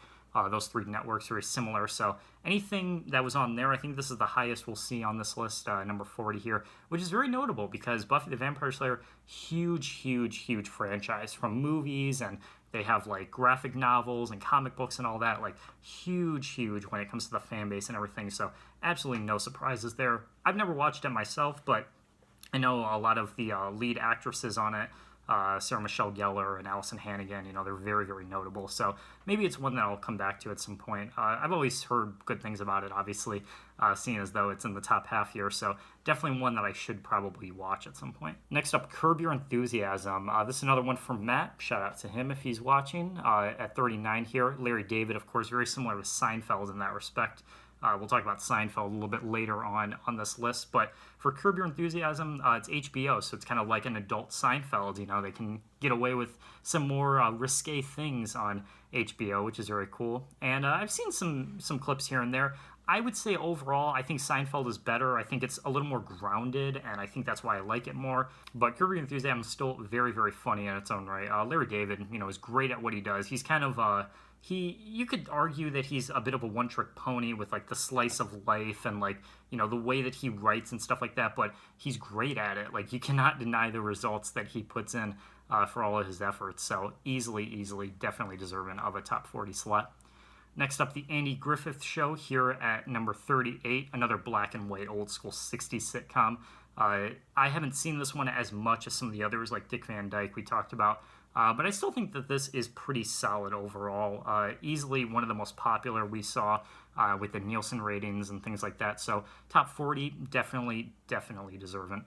Those three networks are very similar. So anything that was on there, I think this is the highest we'll see on this list, number 40 here, which is very notable because Buffy the Vampire Slayer, huge franchise from movies, and they have like graphic novels and comic books and all that, like huge when it comes to the fan base and everything. So absolutely no surprises there. I've never watched it myself, but I know a lot of the lead actresses on it. Sarah Michelle Gellar and Allison Hannigan, they're very notable. So maybe it's one that I'll come back to at some point. I've always heard good things about it, obviously, seeing as though it's in the top half here. So definitely one that I should probably watch at some point. Next up, Curb Your Enthusiasm. This is another one from Matt. Shout out to him if he's watching. At 39 here, Larry David, of course, very similar to Seinfeld in that respect. We'll talk about Seinfeld a little bit later on this list. But for Curb Your Enthusiasm, it's HBO, so it's kind of like an adult Seinfeld. They can get away with some more risque things on HBO, which is very cool. And I've seen some clips here and there. I would say overall, I think Seinfeld is better. I think it's a little more grounded, and I think that's why I like it more. But Curb Your Enthusiasm is still very funny in its own right. Larry David, is great at what he does. He's kind of... you could argue that he's a bit of a one-trick pony with like the slice of life and like the way that he writes and stuff like that, but he's great at it. Like you cannot deny the results that he puts in for all of his efforts. So easily definitely deserving of a top 40 slot. Next up, the Andy Griffith Show here at number 38, another black and white old school 60s sitcom. I haven't seen this one as much as some of the others like Dick Van Dyke we talked about. But I still think that this is pretty solid overall. Easily one of the most popular we saw with the Nielsen ratings and things like that. So top 40, definitely deserving.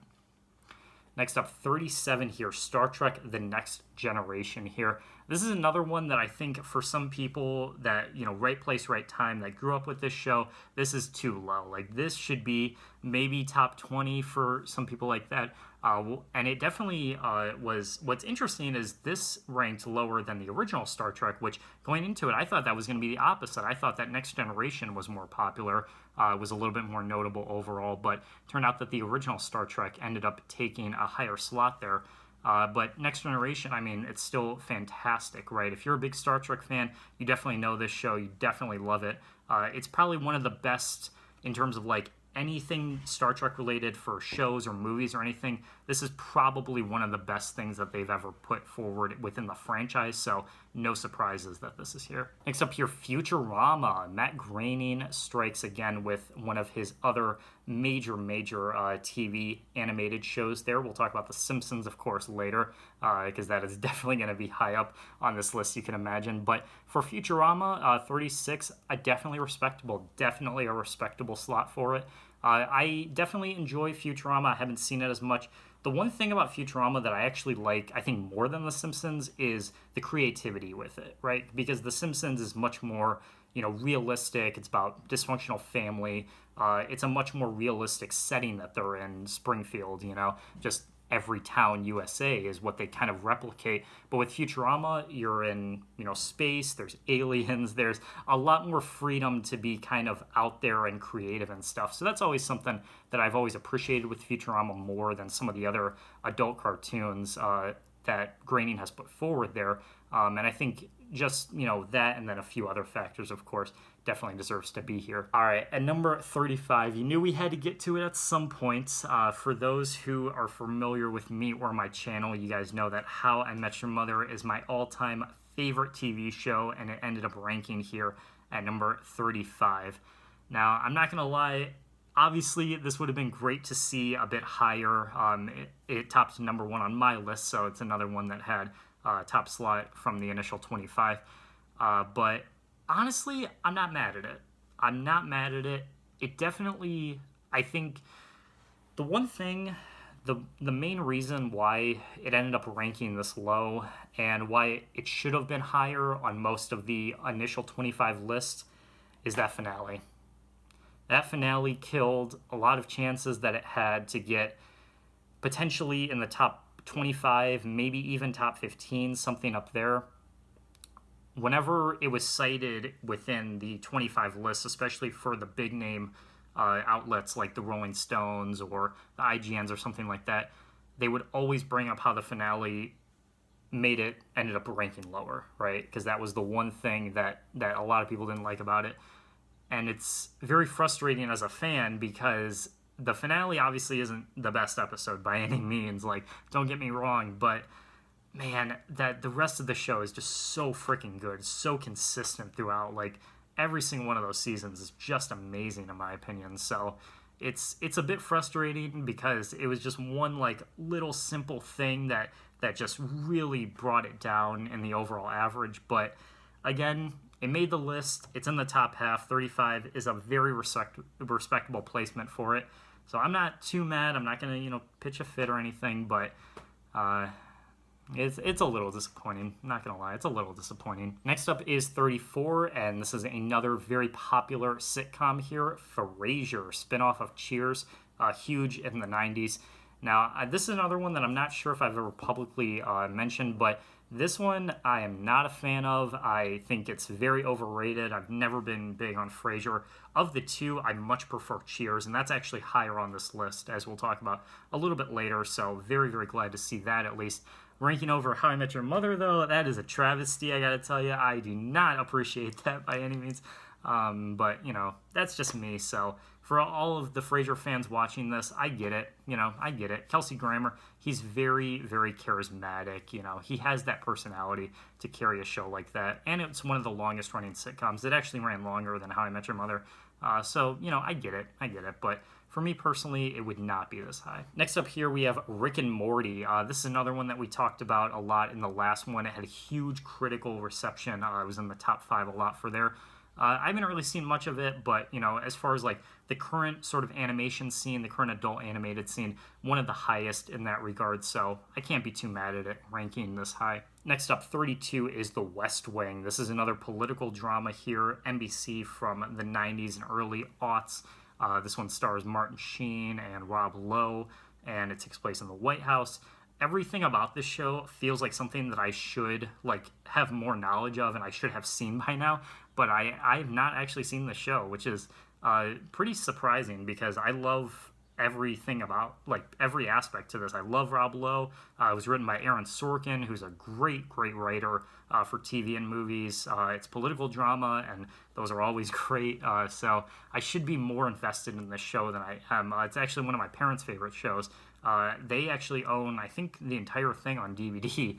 Next up, 37 here, Star Trek The Next Generation here. This is another one that I think for some people that, right place, right time, that grew up with this show, this is too low. Like, this should be maybe top 20 for some people like that. And it definitely was. What's interesting is this ranked lower than the original Star Trek, which going into it, I thought that was going to be the opposite. I thought that Next Generation was more popular, was a little bit more notable overall, but turned out that the original Star Trek ended up taking a higher slot there. But Next Generation, I mean, it's still fantastic, right? If you're a big Star Trek fan, you definitely know this show. You definitely love it. It's probably one of the best in terms of like anything Star Trek related for shows or movies or anything. This is probably one of the best things that they've ever put forward within the franchise, so no surprises that this is here. Next up here, Futurama. Matt Groening strikes again with one of his other major TV animated shows there. We'll talk about The Simpsons, of course, later, because that is definitely going to be high up on this list, you can imagine. But for Futurama, 36, definitely a respectable slot for it. I definitely enjoy Futurama. I haven't seen it as much. The one thing about Futurama that I actually like, I think more than The Simpsons, is the creativity with it, right? Because The Simpsons is much more, realistic. It's about dysfunctional family. It's a much more realistic setting that they're in, Springfield, just every town USA is what they kind of replicate. But with Futurama, you're in, space, there's aliens, there's a lot more freedom to be kind of out there and creative and stuff. So that's always something that I've always appreciated with Futurama more than some of the other adult cartoons that Groening has put forward there. And I think just, that and then a few other factors, of course, definitely deserves to be here. All right, at number 35, you knew we had to get to it at some point. For those who are familiar with me or my channel, you guys know that How I Met Your Mother is my all-time favorite TV show, and it ended up ranking here at number 35. Now, I'm not going to lie, obviously, this would have been great to see a bit higher. It topped number 1 on my list, so it's another one that had top slot from the initial 25. But honestly, I'm not mad at it. It definitely, I think, the one thing, the main reason why it ended up ranking this low and why it should have been higher on most of the initial 25 lists is that finale. That finale killed a lot of chances that it had to get potentially in the top 25, maybe even top 15, something up there. Whenever it was cited within the 25 list, especially for the big name outlets like the Rolling Stones or the IGNs or something like that, they would always bring up how the finale ended up ranking lower, right? Because that was the one thing that a lot of people didn't like about it. And it's very frustrating as a fan because the finale obviously isn't the best episode by any means. Like, don't get me wrong, but man, that the rest of the show is just so freaking good, so consistent throughout. Like, every single one of those seasons is just amazing in my opinion. So it's a bit frustrating because it was just one like little simple thing that just really brought it down in the overall average. But again, it made the list. It's in the top half. 35 is a very respectable placement for it. So I'm not too mad. I'm not going to, pitch a fit or anything, but it's a little disappointing. I'm not going to lie. It's a little disappointing. Next up is 34, and this is another very popular sitcom here, Frasier, spinoff of Cheers, huge in the 90s. Now, this is another one that I'm not sure if I've ever publicly mentioned, but this one I am not a fan of. I think it's very overrated. I've never been big on Frasier. Of the two, I much prefer Cheers, and that's actually higher on this list, as we'll talk about a little bit later, so very, very glad to see that at least. Ranking over How I Met Your Mother, though, that is a travesty, I gotta tell you. I do not appreciate that by any means, but, that's just me, so for all of the Frasier fans watching this, I get it. I get it. Kelsey Grammer, he's very, very charismatic. He has that personality to carry a show like that. And it's one of the longest running sitcoms. It actually ran longer than How I Met Your Mother. So, I get it. But for me personally, it would not be this high. Next up here, we have Rick and Morty. This is another one that we talked about a lot in the last one. It had a huge critical reception. It was in the top 5 a lot for there. I haven't really seen much of it, but, as far as, like, the current sort of animation scene, the current adult animated scene, one of the highest in that regard, so I can't be too mad at it ranking this high. Next up, 32 is The West Wing. This is another political drama here, NBC from the 90s and early aughts. This one stars Martin Sheen and Rob Lowe, and it takes place in the White House. Everything about this show feels like something that I should have more knowledge of and I should have seen by now, but I have not actually seen the show, which is pretty surprising because I love everything about, like, every aspect to this. I love Rob Lowe. It was written by Aaron Sorkin, who's a great writer for TV and movies. It's political drama, and those are always great. So I should be more invested in this show than I am. It's actually one of my parents' favorite shows. They actually own, I think, the entire thing on DVD.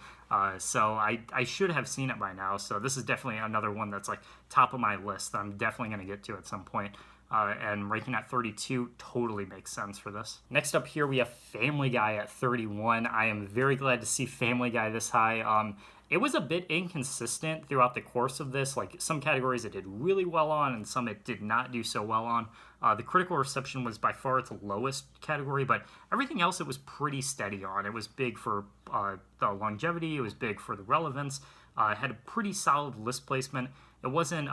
So I should have seen it by now. So this is definitely another one that's like top of my list that I'm definitely going to get to at some point. And ranking at 32 totally makes sense for this. Next up here, we have Family Guy at 31. I am very glad to see Family Guy this high. It was a bit inconsistent throughout the course of this. Like, some categories it did really well on, and some it did not do so well on. The critical reception was by far its lowest category, but everything else it was pretty steady on. It was big for the longevity. It was big for the relevance. It had a pretty solid list placement. It wasn't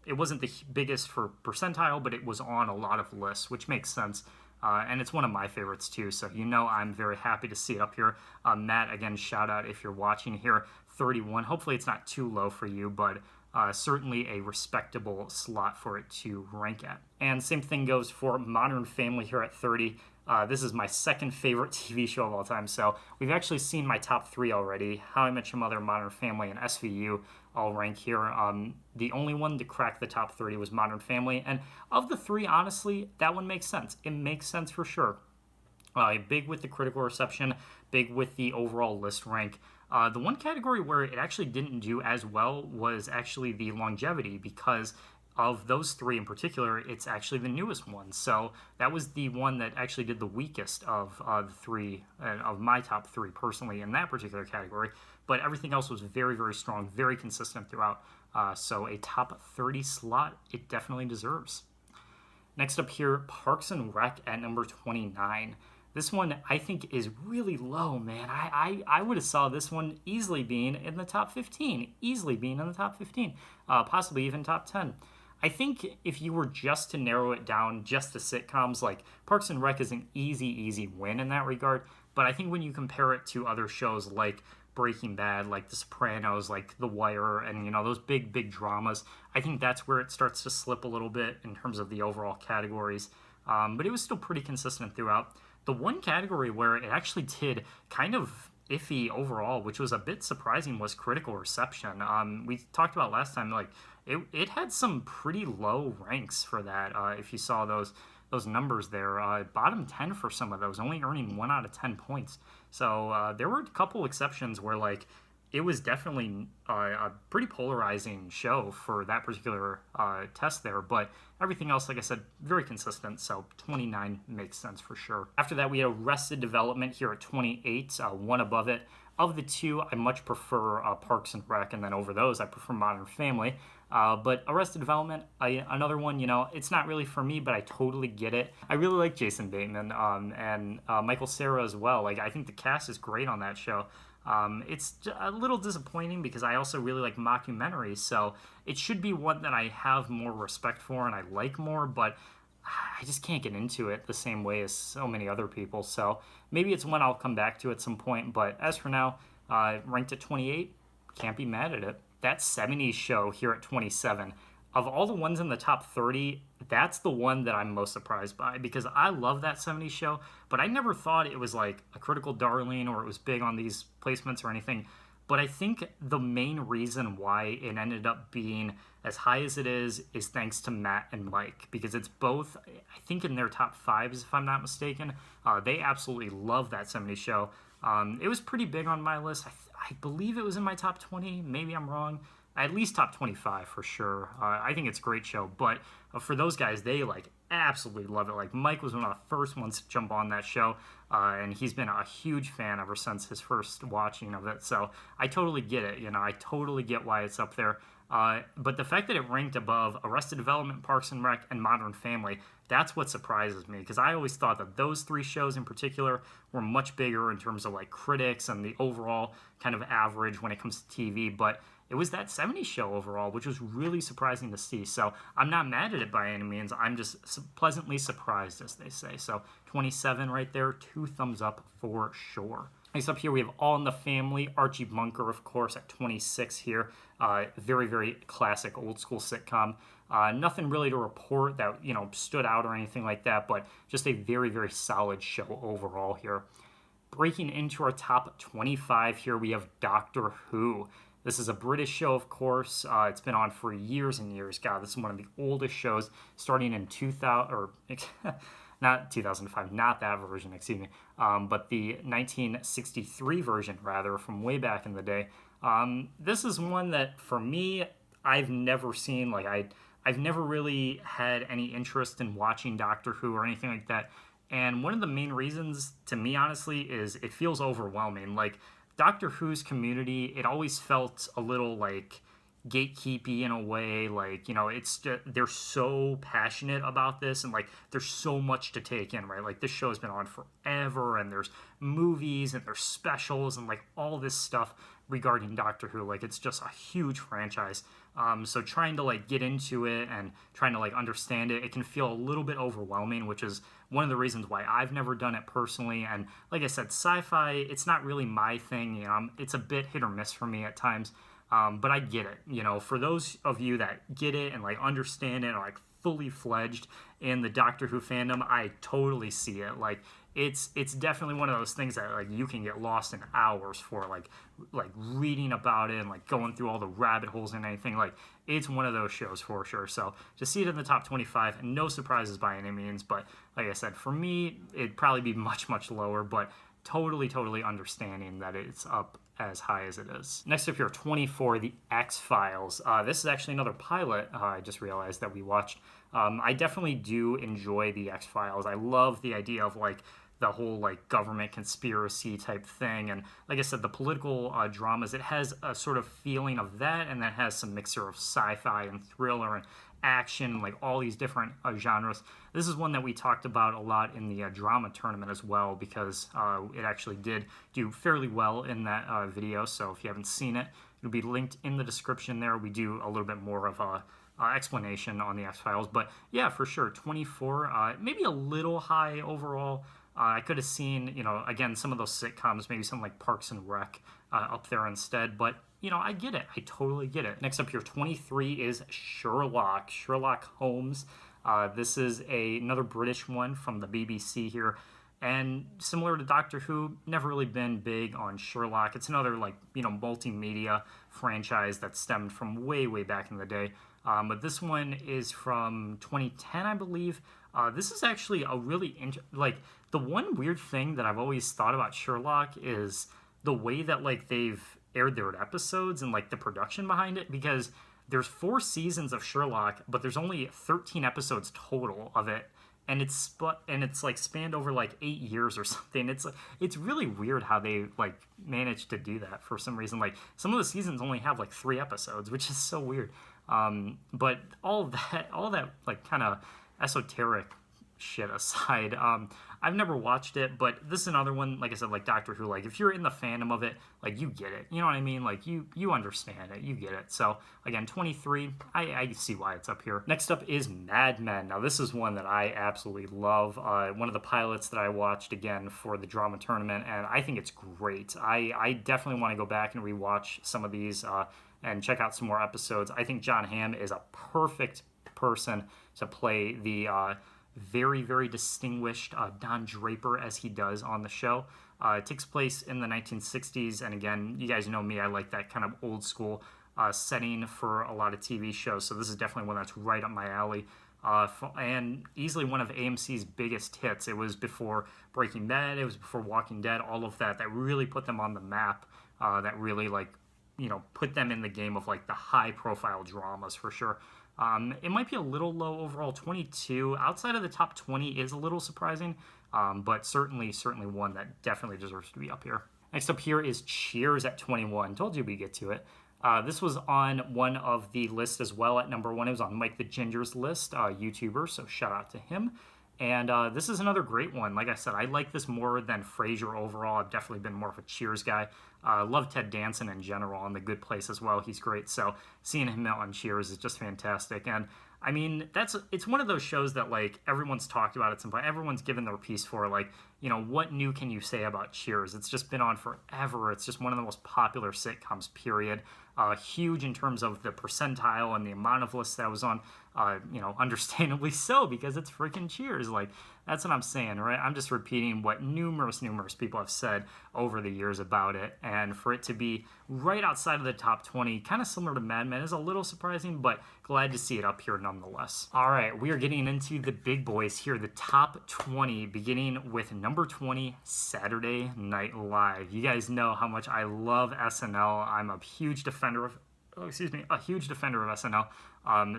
it wasn't the biggest for percentile, but it was on a lot of lists, which makes sense. And it's one of my favorites too, so I'm very happy to see it up here. Matt, again, shout out if you're watching here. 31. Hopefully it's not too low for you, but certainly a respectable slot for it to rank at. And same thing goes for Modern Family here at 30. This is my second favorite TV show of all time, so we've actually seen my top 3 already. How I Met Your Mother, Modern Family, and SVU all rank here. The only one to crack the top 30 was Modern Family, and of the 3, honestly, that one makes sense. It makes sense for sure. Big with the critical reception, big with the overall list rank. The one category where it actually didn't do as well was actually the longevity, because of those 3 in particular, it's actually the newest one. So that was the one that actually did the weakest of the 3, of my top 3 personally in that particular category. But everything else was very, very strong, very consistent throughout. So a top 30 slot, it definitely deserves. Next up here, Parks and Rec at number 29. This one, I think, is really low, man. I would have saw this one easily being in the top 15. Easily being in the top 15. Possibly even top 10. I think if you were just to narrow it down just to sitcoms, like Parks and Rec is an easy win in that regard. But I think when you compare it to other shows like Breaking Bad, like The Sopranos, like The Wire, and those big dramas, I think that's where it starts to slip a little bit in terms of the overall categories. But it was still pretty consistent throughout. The one category where it actually did kind of iffy overall, which was a bit surprising, was critical reception. We talked about last time, like it had some pretty low ranks for that. If you saw those numbers there, bottom 10 for some of those, only earning 1 out of 10 points. So there were a couple exceptions where like it was definitely a pretty polarizing show for that particular test there, but everything else, like I said, very consistent, so 29 makes sense for sure. After that, we had Arrested Development here at 28, one above it. Of the 2, I much prefer Parks and Rec, and then over those, I prefer Modern Family. But Arrested Development, another one, it's not really for me, but I totally get it. I really like Jason Bateman and Michael Cera as well. Like, I think the cast is great on that show. It's a little disappointing because I also really like mockumentaries, so it should be one that I have more respect for and I like more, but I just can't get into it the same way as so many other people. So maybe it's one I'll come back to at some point, but as for now, ranked at 28, can't be mad at it. That 70s show here at 27. Of all the ones in the top 30, that's the one that I'm most surprised by, because I love that 70s show, but I never thought it was like a critical darling or it was big on these placements or anything. But I think the main reason why it ended up being as high as it is thanks to Matt and Mike, because it's both, I think, in their top 5s, if I'm not mistaken. They absolutely love that 70s show. It was pretty big on my list. I believe it was in my top 20. Maybe I'm wrong. At least top 25 for sure. I think it's a great show, but for those guys, they like absolutely love it. Like Mike was one of the first ones to jump on that show, and he's been a huge fan ever since his first watching of it. So I totally get it. I totally get why it's up there. But the fact that it ranked above Arrested Development, Parks and Rec, and Modern Family, that's what surprises me, because I always thought that those 3 shows in particular were much bigger in terms of like critics and the overall kind of average when it comes to TV, but it was that 70s show overall, which was really surprising to see. So I'm not mad at it by any means. I'm just pleasantly surprised, as they say. So 27 right there, 2 thumbs up for sure. Next up here, we have All in the Family. Archie Bunker, of course, at 26 here. Very, very classic old school sitcom. Nothing really to report that, stood out or anything like that, but just a very, very solid show overall here. Breaking into our top 25 here, we have Doctor Who. This is a British show, of course. It's been on for years and years. God, this is one of the oldest shows, starting in 2000, or not 2005, not that version, excuse me, but the 1963 version, rather, from way back in the day. This is one that, for me, I've never seen. Like, I've never really had any interest in watching Doctor Who or anything like that. And one of the main reasons, to me, honestly, is it feels overwhelming. Like, Doctor Who's community, it always felt a little, like, gatekeepy in a way. Like, it's just, they're so passionate about this, and, like, there's so much to take in, right? Like, this show's been on forever, and there's movies, and there's specials, and, like, all this stuff regarding Doctor Who. Like, it's just a huge franchise. So trying to, like, get into it and trying to, like, understand it, it can feel a little bit overwhelming, which is one of the reasons why I've never done it personally. And like I said, sci-fi, it's not really my thing. It's a bit hit or miss for me at times. But I get it. For those of you that get it and, like, understand it, and, like, fully fledged in the Doctor Who fandom, I totally see it. Like, it's definitely one of those things that, like, you can get lost in hours for, like reading about it and, like, going through all the rabbit holes and anything. Like, it's one of those shows for sure. So to see it in the top 25, no surprises by any means. But like I said, for me, it'd probably be much, much lower. But totally understanding that it's up as high as it is. Next up here, 24, The X-Files. This is actually another pilot I just realized that we watched. I definitely do enjoy The X-Files. I love the idea of, like, the whole, like, government conspiracy type thing. And like I said, the political dramas, it has a sort of feeling of that, and that has some mixture of sci-fi and thriller and action, like all these different genres. This is one that we talked about a lot in the drama tournament as well, because it actually did do fairly well in that video. So if you haven't seen it, it'll be linked in the description there. We do a little bit more of a explanation on the X-Files. But yeah, for sure, 24, maybe a little high overall. I could have seen, again, some of those sitcoms, maybe something like Parks and Rec up there instead. But, I get it. I totally get it. Next up here, 23 is Sherlock Holmes. This is another British one from the BBC here. And similar to Doctor Who, never really been big on Sherlock. It's another, like, multimedia franchise that stemmed from way, way back in the day. But this one is from 2010, I believe. This is actually a really the one weird thing that I've always thought about Sherlock is the way that, like, they've aired their episodes and, like, the production behind it, because there's 4 seasons of Sherlock, but there's only 13 episodes total of it, and it's like spanned over, like, 8 years or something. It's really weird how they, like, managed to do that for some reason. Like, some of the seasons only have, like, 3 episodes, which is so weird. But all that like kind of esoteric shit aside, I've never watched it, but this is another one, like I said, like Doctor Who, like, if you're in the fandom of it, like, you get it, you know what I mean? Like, you understand it, you get it. So again, 23, I see why it's up here. Next up is Mad Men. Now, this is one that I absolutely love. One of the pilots that I watched again for the drama tournament, and I think it's great. I definitely want to go back and rewatch some of these and check out some more episodes. I think John Hamm is a perfect person to play the very, very distinguished Don Draper as he does on the show. It takes place in the 1960s, and again, you guys know me, I like that kind of old school setting for a lot of TV shows, so this is definitely one that's right up my alley. And easily one of AMC's biggest hits. It was before Breaking Bad, it was before Walking Dead, all of that really put them on the map, that really, like, put them in the game of, like, the high-profile dramas for sure. It might be a little low overall. 22 outside of the top 20 is a little surprising, but certainly one that definitely deserves to be up here. Next up here is Cheers at 21. Told you we'd get to it. This was on one of the lists as well at number 1. It was on Mike the Ginger's list, YouTuber, so shout out to him. And this is another great one. Like I said, I like this more than Frasier overall. I've definitely been more of a Cheers guy. Love Ted Danson in general, and The Good Place as well. He's great. So seeing him out on Cheers is just fantastic. And I mean, it's one of those shows that like everyone's talked about at some point. Everyone's given their piece for like, what new can you say about Cheers? It's just been on forever. It's just one of the most popular sitcoms, period. Huge in terms of the percentile and the amount of lists that was on. Understandably so, because it's freaking Cheers. Like, that's what I'm saying, right? I'm just repeating what numerous people have said over the years about it. And for it to be right outside of the top 20, kind of similar to Mad Men, is a little surprising, but glad to see it up here nonetheless. All right, we are getting into the big boys here, the top 20, beginning with number 20, Saturday Night Live. You guys know how much I love SNL. I'm a huge defender of SNL.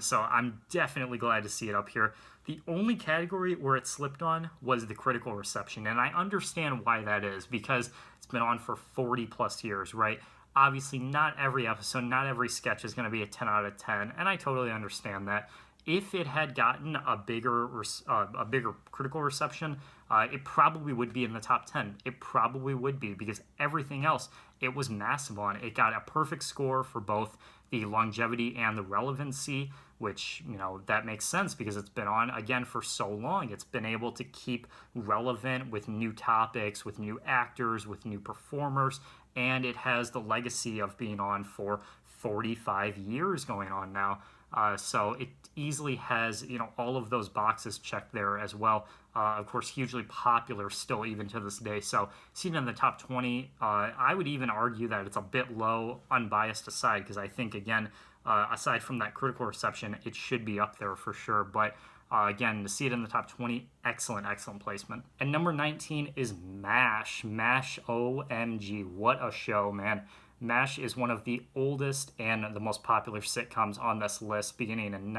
So I'm definitely glad to see it up here. The only category where it slipped on was the critical reception, and I understand why that is, because it's been on for 40 plus years, right? Obviously, not every episode, not every sketch is going to be a 10 out of 10, and I totally understand that. If it had gotten a bigger critical reception, it probably would be in the top 10. It probably would be, because everything else it was massive on. It got a perfect score for both the longevity and the relevancy, which, that makes sense because it's been on, again, for so long. It's been able to keep relevant with new topics, with new actors, with new performers, and it has the legacy of being on for 45 years going on now. So it easily has, all of those boxes checked there as well. Of course, hugely popular still even to this day. So seen in the top 20, I would even argue that it's a bit low, unbiased aside, because I think, again, aside from that critical reception, it should be up there for sure. But again, to see it in the top 20, excellent placement. And number 19 is MASH. MASH, OMG, what a show, man. MASH is one of the oldest and the most popular sitcoms on this list, beginning in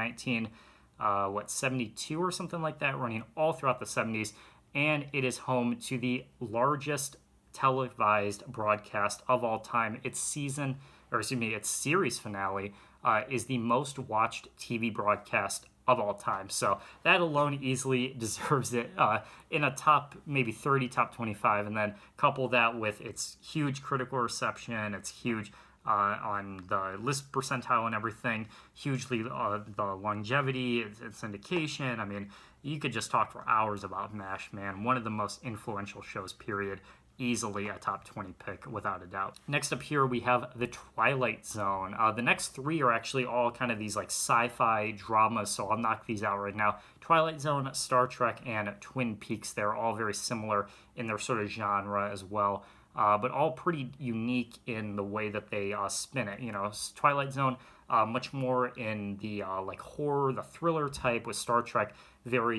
72 or something like that, running all throughout the 70s, and it is home to the largest televised broadcast of all time. Its series finale is the most watched TV broadcast of all time. So that alone easily deserves it in a top maybe 30, top 25, and then couple that with its huge critical reception, it's huge on the list percentile and everything, hugely the longevity, its syndication. I mean, you could just talk for hours about MASH, man. One of the most influential shows, period. Easily a top 20 pick, without a doubt. Next up here, we have The Twilight Zone. The next three are actually all kind of these like sci-fi dramas, so I'll knock these out right now. Twilight Zone, Star Trek, and Twin Peaks. They're all very similar in their sort of genre as well, but all pretty unique in the way that they spin it. Twilight Zone, much more in the like horror, the thriller type, with Star Trek very,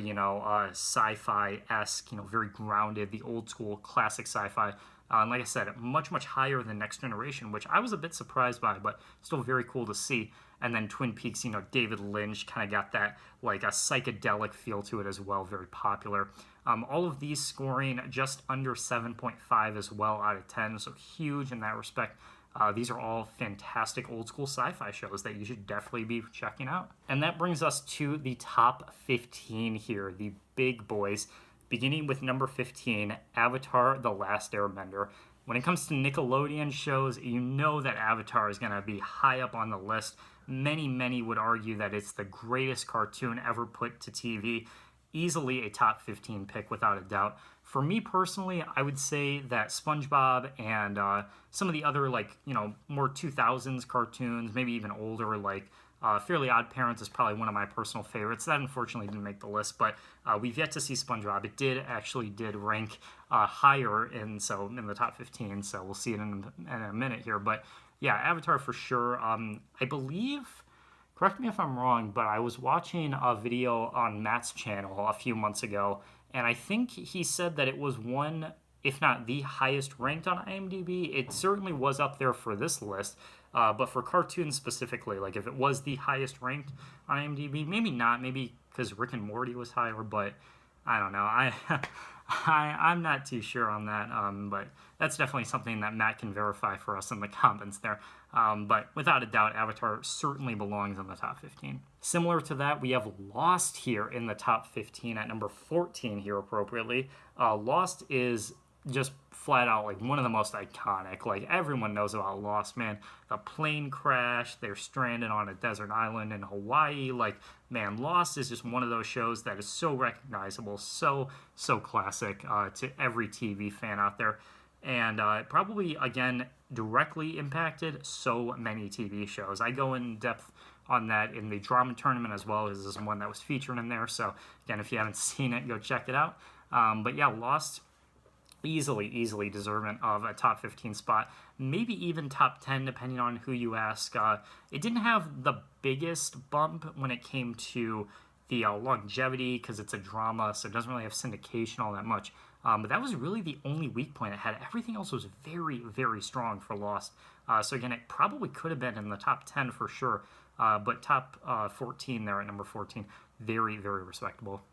sci-fi-esque, very grounded, the old school classic sci-fi. And like I said, much higher than Next Generation, which I was a bit surprised by, but still very cool to see. And then Twin Peaks, David Lynch kind of got that like a psychedelic feel to it as well, very popular. All of these scoring just under 7.5 as well out of 10, so huge in that respect. These are all fantastic old school sci-fi shows that you should definitely be checking out. And that brings us to the top 15 here, the big boys, beginning with number 15, Avatar: The Last Airbender. When it comes to Nickelodeon shows, you know that Avatar is going to be high up on the list. Many would argue that it's the greatest cartoon ever put to TV. Easily a top 15 pick, without a doubt. For me personally, I would say that SpongeBob and some of the other, more 2000s cartoons, maybe even older, Fairly Odd Parents is probably one of my personal favorites. That unfortunately didn't make the list, but we've yet to see SpongeBob. It did rank higher in the top 15, so we'll see it in a minute here. But yeah, Avatar for sure. I believe, correct me if I'm wrong, but I was watching a video on Matt's channel a few months ago, and I think he said that it was one, if not the highest ranked on IMDb. It certainly was up there for this list, but for cartoons specifically, like if it was the highest ranked on IMDb, maybe not, maybe because Rick and Morty was higher, but I don't know. I'm not too sure on that, but that's definitely something that Matt can verify for us in the comments there. But without a doubt, Avatar certainly belongs in the top 15. Similar to that, we have Lost here in the top 15 at number 14 here appropriately. Lost is just flat out like one of the most iconic. Like everyone knows about Lost, man. The plane crash, they're stranded on a desert island in Hawaii. Like, man, Lost is just one of those shows that is so recognizable, so classic to every TV fan out there. And probably, again, directly impacted so many TV shows. I go in depth on that in the drama tournament as well as this one that was featured in there. So, again, if you haven't seen it, go check it out. But yeah, Lost, easily deserving of a top 15 spot, maybe even top 10 depending on who you ask. It didn't have the biggest bump when it came to the longevity because it's a drama, so it doesn't really have syndication all that much. But that was really the only weak point it had. Everything else was very strong for Lost. So again, it probably could have been in the top 10 for sure, but top 14 there at number 14, very respectable.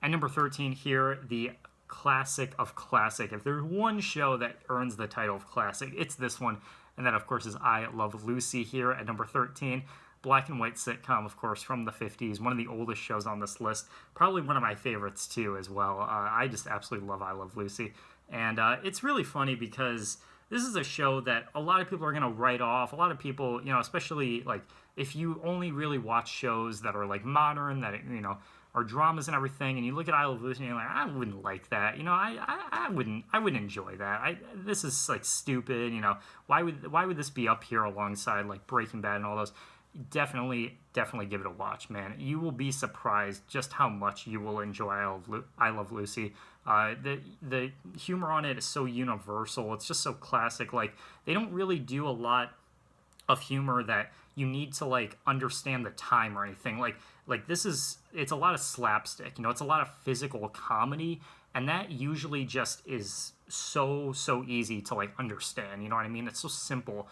At number 13 here, the classic of classic. If there's one show that earns the title of classic, it's this one. And that, of course, is I Love Lucy here at number 13. Black and white sitcom, of course, from the 50s. One of the oldest shows on this list. Probably one of my favorites, too, as well. I just absolutely love I Love Lucy. And it's really funny because this is a show that a lot of people are going to write off. A lot of people, you know, especially, like, if you only really watch shows that are, like, modern, that, you know, are dramas and everything, and you look at I Love Lucy and you're like, I wouldn't like that, you know, I wouldn't enjoy that. This is like stupid, you know. Why would this be up here alongside like Breaking Bad and all those? Definitely give it a watch, man. You will be surprised just how much you will enjoy I Love Lucy. The humor on it is so universal. It's just so classic. Like, they don't really do a lot of humor that you need to like understand the time or anything. Like this is, it's a lot of slapstick, you know, it's a lot of physical comedy, and that usually just is so easy to like understand, you know what I mean? It's so simple,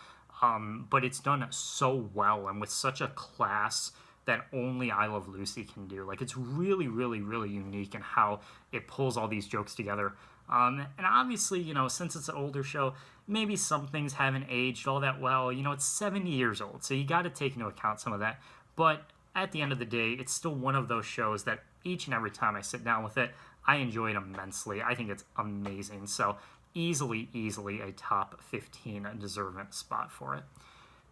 but it's done so well and with such a class that only I Love Lucy can do. Like, it's really unique in how it pulls all these jokes together. And obviously, you know, since it's an older show, maybe some things haven't aged all that well. You know, it's 70 years old, so you got to take into account some of that. But at the end of the day, it's still one of those shows that each and every time I sit down with it, I enjoy it immensely. I think it's amazing. So easily a top 15 deserving spot for it.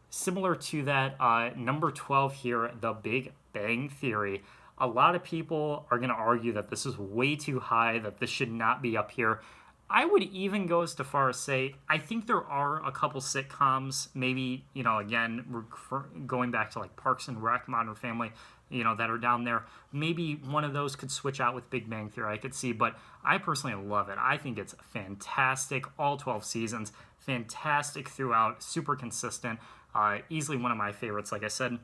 Similar to that, number 12 here, The Big Bang Theory. A lot of people are going to argue that this is way too high, that this should not be up here. I would even go as far as say, I think there are a couple sitcoms, maybe, you know, again, going back to like Parks and Rec, Modern Family, you know, that are down there. Maybe one of those could switch out with Big Bang Theory, I could see, but I personally love it. I think it's fantastic, all 12 seasons, fantastic throughout, super consistent, easily one of my favorites, like I said.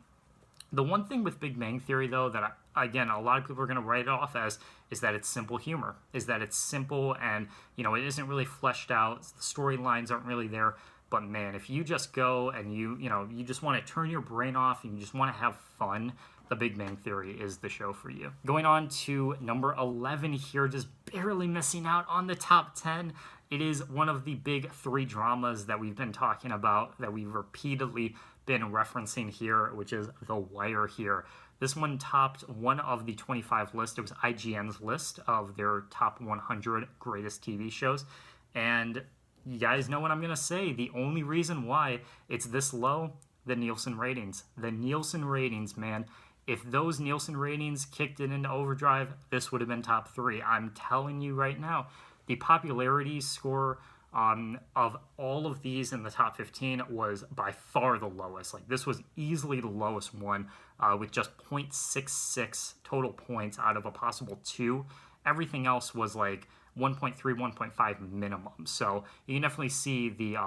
The one thing with Big Bang Theory, though, that, again, a lot of people are going to write it off as, is that it's simple humor, is that it's simple and, you know, it isn't really fleshed out. The storylines aren't really there. But, man, if you just go and you just want to turn your brain off and you just want to have fun, The Big Bang Theory is the show for you. Going on to number 11 here, just barely missing out on the top 10. It is one of the big three dramas that we've been talking about, that we've repeatedly been referencing here, which is The Wire here. This one topped one of the 25 lists. It was IGN's list of their top 100 greatest TV shows. And you guys know what I'm going to say. The only reason why it's this low, the Nielsen ratings. The Nielsen ratings, man. If those Nielsen ratings kicked it into overdrive, this would have been top 3. I'm telling you right now. The popularity score of all of these in the top 15 was by far the lowest. Like, this was easily the lowest one, with just 0.66 total points out of a possible 2. Everything else was like 1.3, 1.5 minimum. So you can definitely see the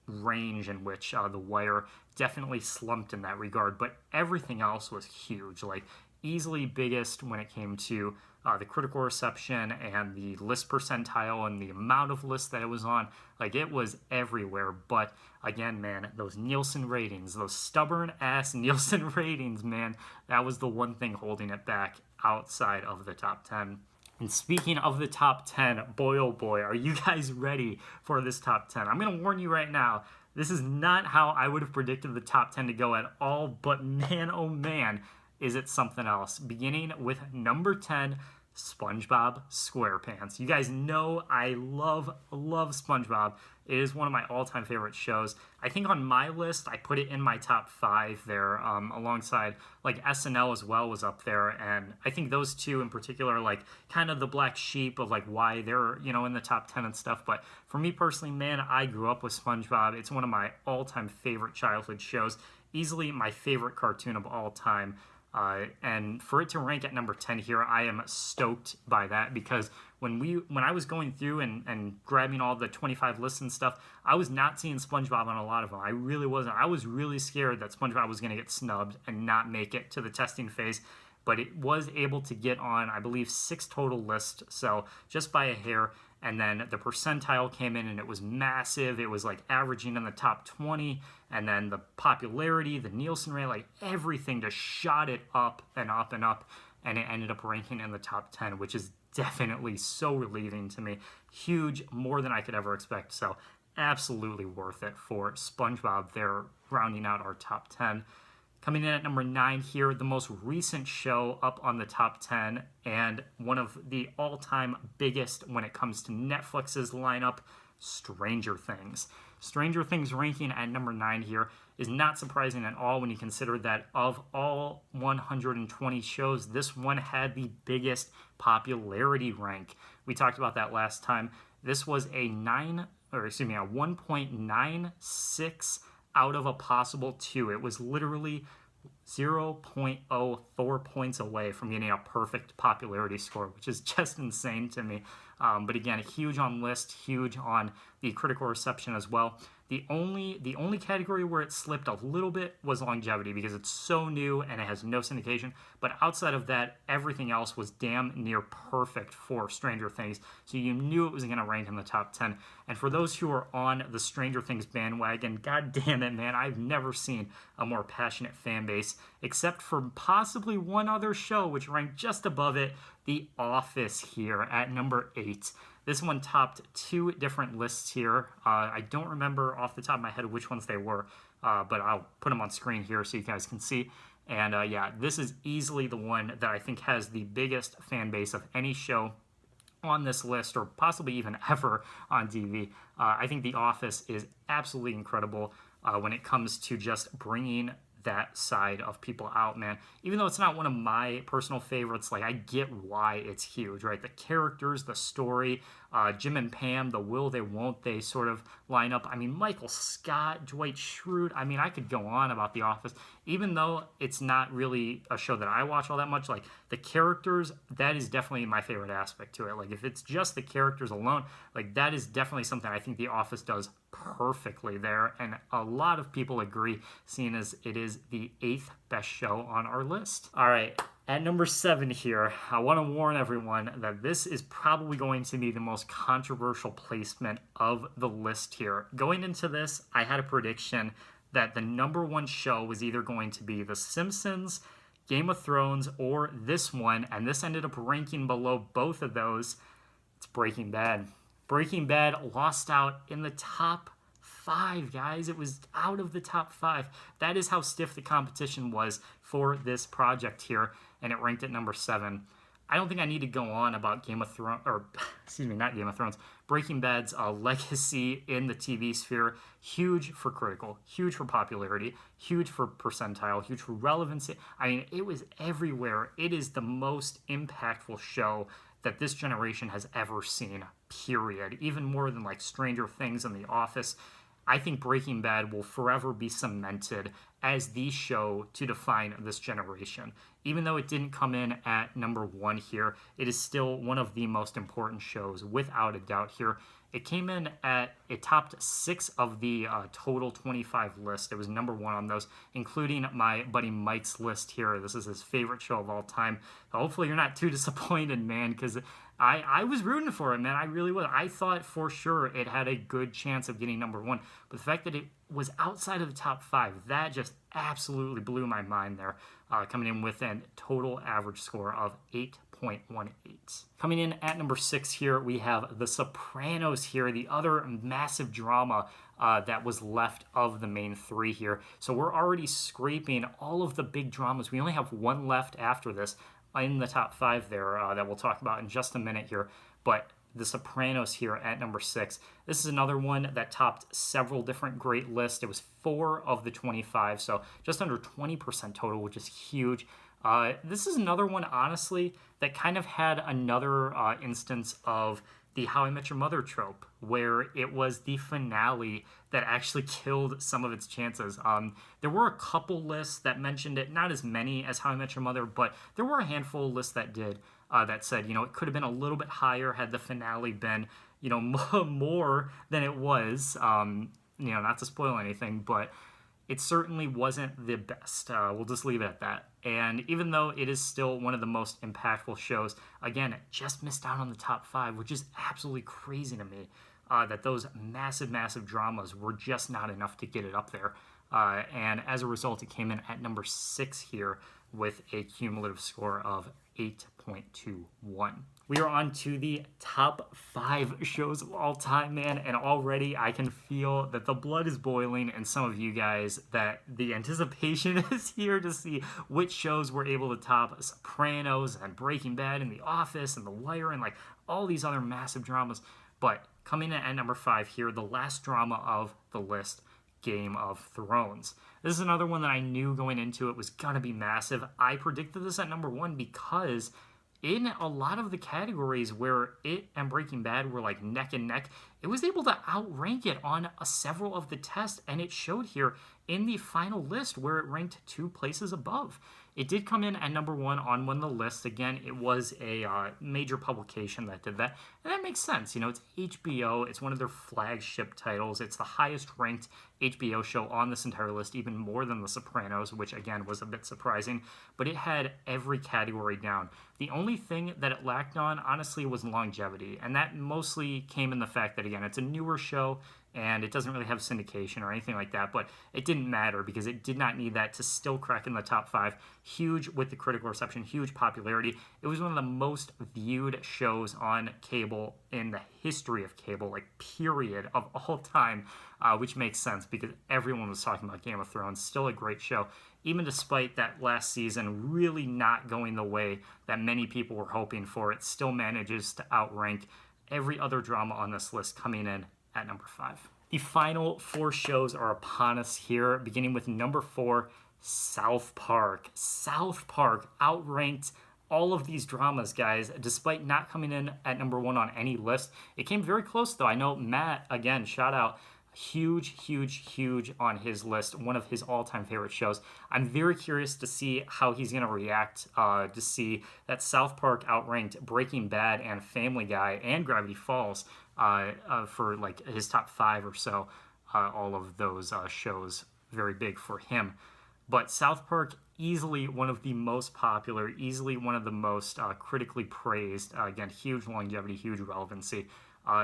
range in which The Wire definitely slumped in that regard. But everything else was huge. Like, easily biggest when it came to the critical reception and the list percentile and the amount of lists that it was on. Like, it was everywhere. But again, man, those Nielsen ratings, those stubborn ass Nielsen ratings, man, that was the one thing holding it back outside of the top 10. And speaking of the top 10, boy oh boy, are you guys ready for this top 10? I'm going to warn you right now, this is not how I would have predicted the top 10 to go at all, but man, oh man, is it something else. Beginning with number 10, SpongeBob SquarePants. You guys know I love SpongeBob. It is one of my all-time favorite shows. I think on my list, I put it in my top 5 there, alongside like SNL as well was up there, and I think those two in particular are like kind of the black sheep of like why they're in the top 10 and stuff. But for me personally, man, I grew up with SpongeBob. It's one of my all-time favorite childhood shows, easily my favorite cartoon of all time. And for it to rank at number 10 here, I am stoked by that, because when I was going through and grabbing all the 25 lists and stuff, I was not seeing SpongeBob on a lot of them. I really wasn't. I was really scared that SpongeBob was going to get snubbed and not make it to the testing phase, but it was able to get on, I believe, 6 total lists, so just by a hair. And then the percentile came in and it was massive. It was like averaging in the top 20. And then the popularity, the Nielsen rate, like everything just shot it up and up and up. And it ended up ranking in the top 10, which is definitely so relieving to me. Huge, more than I could ever expect. So absolutely worth it for SpongeBob there, rounding out our top 10. Coming in at number 9 here, the most recent show up on the top 10, and one of the all-time biggest when it comes to Netflix's lineup, Stranger Things. Stranger Things ranking at number 9 here is not surprising at all when you consider that of all 120 shows, this one had the biggest popularity rank. We talked about that last time. This was a 1.96 out of a possible 2. It was literally 0.04 points away from getting a perfect popularity score, which is just insane to me. But again, huge on list, huge on the critical reception as well. The only category where it slipped a little bit was longevity, because it's so new and it has no syndication. But outside of that, everything else was damn near perfect for Stranger Things. So you knew it was going to rank in the top 10. And for those who are on the Stranger Things bandwagon, god damn it, man, I've never seen a more passionate fan base, except for possibly one other show which ranked just above it, The Office here at number 8. This one topped 2 different lists here. I don't remember off the top of my head which ones they were, but I'll put them on screen here so you guys can see. And yeah, this is easily the one that I think has the biggest fan base of any show on this list, or possibly even ever on TV. I think The Office is absolutely incredible when it comes to just bringing that side of people out, man. Even though it's not one of my personal favorites, like I get why it's huge, right? The characters, the story, Jim and Pam, the will they won't they sort of line up. I mean, Michael Scott, Dwight Schrute. I mean, I could go on about The Office. Even though it's not really a show that I watch all that much, like the characters, that is definitely my favorite aspect to it. Like if it's just the characters alone, like that is definitely something I think The Office does perfectly there, and a lot of people agree, seeing as it is the 8th best show on our list. All right, at number 7 here, I want to warn everyone that this is probably going to be the most controversial placement of the list here. Going into this, I had a prediction that the number 1 show was either going to be The Simpsons, Game of Thrones, or this one, and this ended up ranking below both of those. It's Breaking Bad. Breaking Bad lost out in the top 5, guys. It was out of the top 5. That is how stiff the competition was for this project here, and it ranked at number 7. I don't think I need to go on about Game of Thrones, or excuse me, not Game of Thrones, Breaking Bad's legacy in the TV sphere. Huge for critical, huge for popularity, huge for percentile, huge for relevancy. I mean, it was everywhere. It is the most impactful show that this generation has ever seen, period. Even more than like Stranger Things and The Office. I think Breaking Bad will forever be cemented as the show to define this generation. Even though it didn't come in at number 1 here, it is still one of the most important shows, without a doubt here. It came in it topped 6 of the total 25 list. It was number 1 on those, including my buddy Mike's list here. This is his favorite show of all time. So hopefully you're not too disappointed, man, because I was rooting for it, man. I really was. I thought for sure it had a good chance of getting number 1. But the fact that it was outside of the top 5, that just absolutely blew my mind there, coming in with a total average score of 8.18. Coming in at number 6 here, we have The Sopranos here, the other massive drama that was left of the main 3 here. So we're already scraping all of the big dramas. We only have 1 left after this. in the top 5 there that we'll talk about in just a minute here. But The Sopranos here at number 6. This is another one that topped several different great lists. It was 4 of the 25, so just under 20% total, which is huge. This is another one, honestly, that kind of had another instance of the How I Met Your Mother trope, where it was the finale that actually killed some of its chances. There were a couple lists that mentioned it, not as many as How I Met Your Mother, but there were a handful of lists that did, that said, it could have been a little bit higher had the finale been, more than it was. Not to spoil anything, but it certainly wasn't the best. We'll just leave it at that. And even though it is still one of the most impactful shows, again, it just missed out on the top 5, which is absolutely crazy to me, that those massive, massive dramas were just not enough to get it up there. And as a result, it came in at number 6 here with a cumulative score of 8.21. We are on to the top 5 shows of all time, man, and already I can feel that the blood is boiling in some of you guys, that the anticipation is here to see which shows were able to top Sopranos and Breaking Bad and The Office and The Wire and like all these other massive dramas. But coming in at number 5 here, the last drama of the list, Game of Thrones. This is another one that I knew going into it was going to be massive. I predicted this at number 1 because in a lot of the categories where it and Breaking Bad were like neck and neck, it was able to outrank it on several of the tests, and it showed here in the final list where it ranked 2 places above. It did come in at number 1 on one of the lists. Again, it was a major publication that did that, and that makes sense. It's HBO. It's one of their flagship titles. It's the highest ranked HBO show on this entire list, even more than The Sopranos, which again was a bit surprising, but it had every category down. The only thing that it lacked on, honestly, was longevity, and that mostly came in the fact that, again, it's a newer show, and it doesn't really have syndication or anything like that, but it didn't matter because it did not need that to still crack in the top 5. Huge with the critical reception, huge popularity. It was one of the most viewed shows on cable in the history of cable, like period, of all time, which makes sense because everyone was talking about Game of Thrones. Still a great show, even despite that last season really not going the way that many people were hoping for. It still manages to outrank every other drama on this list, coming in at number 5. The final 4 shows are upon us here, beginning with number 4, South Park. South Park outranked all of these dramas, guys, despite not coming in at number 1 on any list. It came very close, though. I know Matt, again, shout out, huge on his list, one of his all-time favorite shows. I'm very curious to see how he's going to react to see that South Park outranked Breaking Bad and Family Guy and Gravity Falls for like his top 5 or so. All of those shows very big for him. But South Park, easily one of the most popular, easily one of the most critically praised. Again, huge longevity, huge relevancy.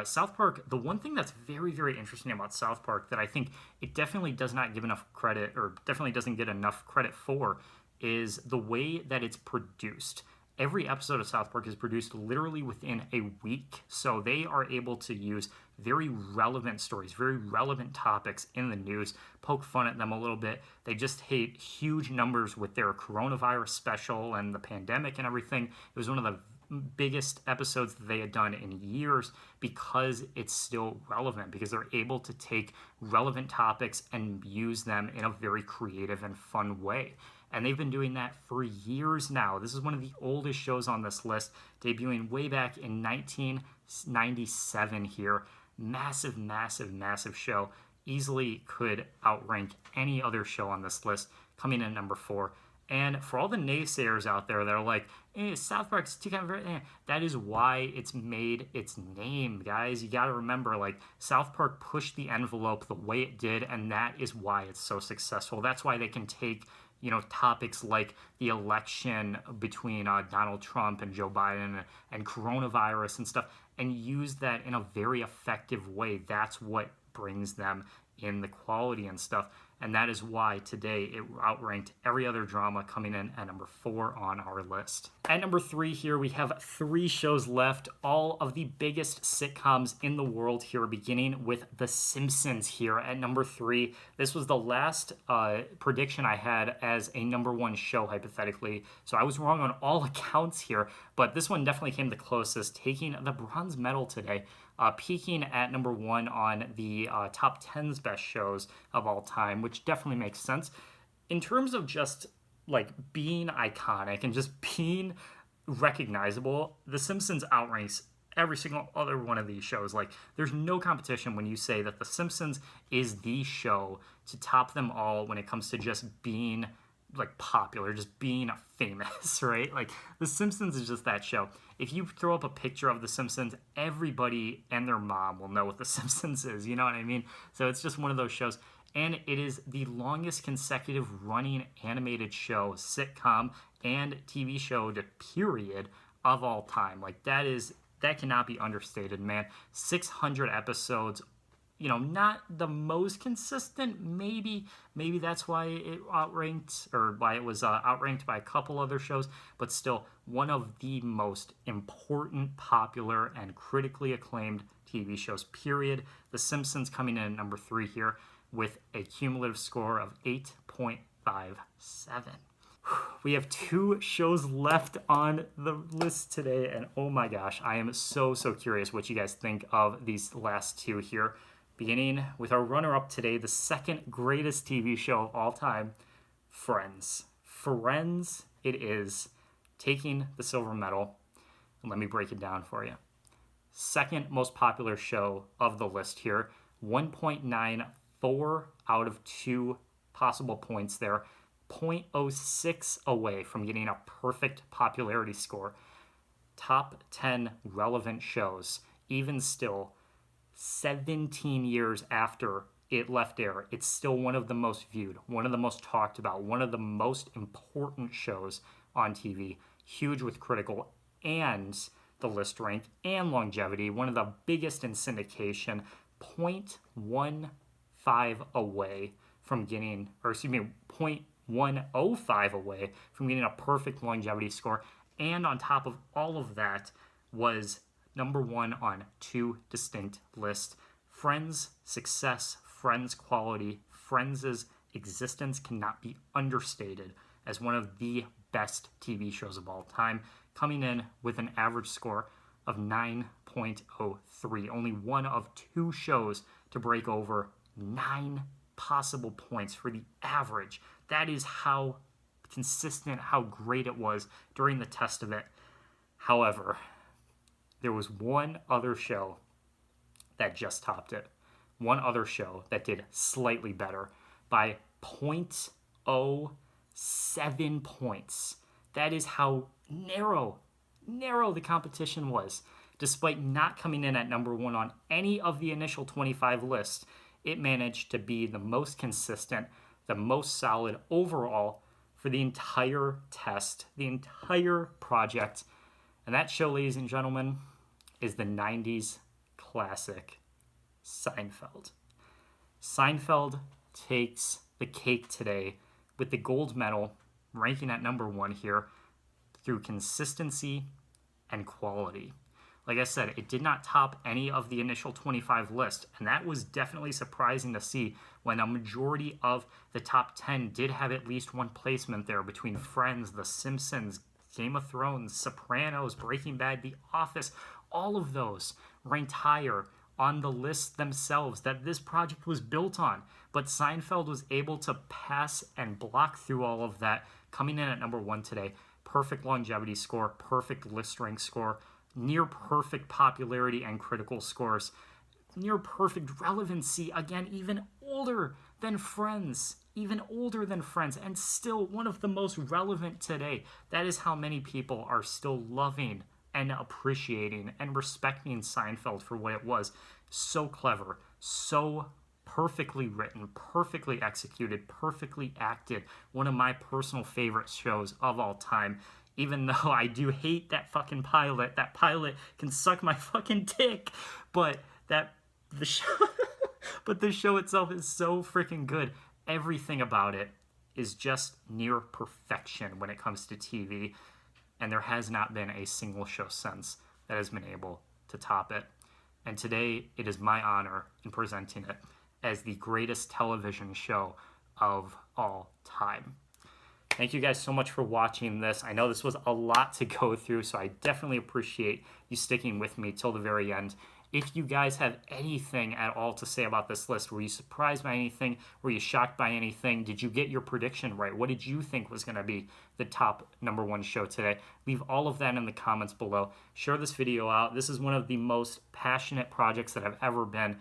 South Park, the one thing that's very, very interesting about South Park that I think it definitely does not give enough credit, or definitely doesn't get enough credit for, is the way that it's produced. Every episode of South Park is produced literally within a week, so they are able to use very relevant stories, very relevant topics in the news, poke fun at them a little bit. They just hit huge numbers with their coronavirus special and the pandemic and everything. It was one of the biggest episodes that they had done in years because it's still relevant, because they're able to take relevant topics and use them in a very creative and fun way. And they've been doing that for years now. This is one of the oldest shows on this list, debuting way back in 1997 here. Massive show. Easily could outrank any other show on this list, coming in at number 4. And for all the naysayers out there that are like, South Park's too kind of, that is why it's made its name, guys. You got to remember, like, South Park pushed the envelope the way it did, and that is why it's so successful. That's why they can take, topics like the election between Donald Trump and Joe Biden and coronavirus and stuff, and use that in a very effective way. That's what brings them in the quality and stuff. And that is why today it outranked every other drama, coming in at number 4 on our list. At number 3 here, we have 3 shows left, all of the biggest sitcoms in the world here, beginning with The Simpsons here at number 3. This was the last prediction I had as a number 1 show, hypothetically. So I was wrong on all accounts here, but this one definitely came the closest, taking the bronze medal today. Peaking at number 1 on the top 10's best shows of all time, which definitely makes sense. In terms of just like being iconic and just being recognizable, The Simpsons outranks every single other one of these shows. Like, there's no competition when you say that The Simpsons is the show to top them all when it comes to just being like popular, just being famous, right? Like, The Simpsons is just that show. If you throw up a picture of The Simpsons, everybody and their mom will know what The Simpsons is, you know what I mean? So it's just one of those shows. And it is the longest consecutive running animated show, sitcom, and TV show to period of all time. Like, that cannot be understated, man. 600 episodes. You know, not the most consistent. Maybe that's why it outranked, or why it was outranked by a couple other shows, but still one of the most important, popular, and critically acclaimed TV shows, period. The Simpsons coming in at number 3 here with a cumulative score of 8.57. We have 2 shows left on the list today, and oh my gosh, I am so curious what you guys think of these last 2 here. Beginning with our runner-up today, the second greatest TV show of all time, Friends. Friends it is, taking the silver medal. And let me break it down for you. Second most popular show of the list here, 1.94 out of 2 possible points there, 0.06 away from getting a perfect popularity score. Top 10 relevant shows, even still, 17 years after it left air, it's still one of the most viewed, one of the most talked about, one of the most important shows on TV. Huge with critical and the list rank and longevity, one of the biggest in syndication, 0.15 away from getting, or excuse me, 0.105 away from getting a perfect longevity score. And on top of all of that was number 1 on 2 distinct lists. Friends' success, Friends' quality, Friends' existence cannot be understated as one of the best TV shows of all time, coming in with an average score of 9.03. Only one of 2 shows to break over 9 possible points for the average. That is how consistent, how great it was during the test of it. However, there was one other show that just topped it. One other show that did slightly better by 0.07 points. That is how narrow the competition was. Despite not coming in at number 1 on any of the initial 25 lists, it managed to be the most consistent, the most solid overall for the entire test, the entire project. And that show, ladies and gentlemen, is the 90s classic Seinfeld. Seinfeld takes the cake today with the gold medal, ranking at number 1 here through consistency and quality. Like I said, it did not top any of the initial 25 list, and that was definitely surprising to see when a majority of the top 10 did have at least one placement there between Friends, The Simpsons, Game of Thrones, Sopranos, Breaking Bad, The Office. All of those ranked higher on the lists themselves that this project was built on. But Seinfeld was able to pass and block through all of that, coming in at number 1 today. Perfect longevity score, perfect list rank score, near perfect popularity and critical scores, near perfect relevancy, again, even older than Friends, and still one of the most relevant today. That is how many people are still loving and appreciating and respecting Seinfeld for what it was. So clever, so perfectly written, perfectly executed, perfectly acted. One of my personal favorite shows of all time. Even though I do hate that fucking pilot. That pilot can suck my fucking dick. But the show But the show itself is so freaking good. Everything about it is just near perfection when it comes to TV, and there has not been a single show since that has been able to top it. And today, it is my honor in presenting it as the greatest television show of all time. Thank you guys so much for watching this. I know this was a lot to go through, so I definitely appreciate you sticking with me till the very end. If you guys have anything at all to say about this list, were you surprised by anything? Were you shocked by anything? Did you get your prediction right? What did you think was going to be the top #1 show today? Leave all of that in the comments below. Share this video out. This is one of the most passionate projects that I've ever been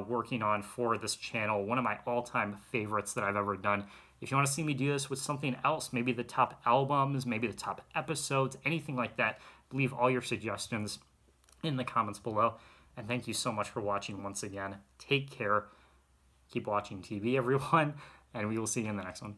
working on for this channel. One of my all-time favorites that I've ever done. If you want to see me do this with something else, maybe the top albums, maybe the top episodes, anything like that, leave all your suggestions in the comments below. And thank you so much for watching once again. Take care. Keep watching TV, everyone, and we will see you in the next one.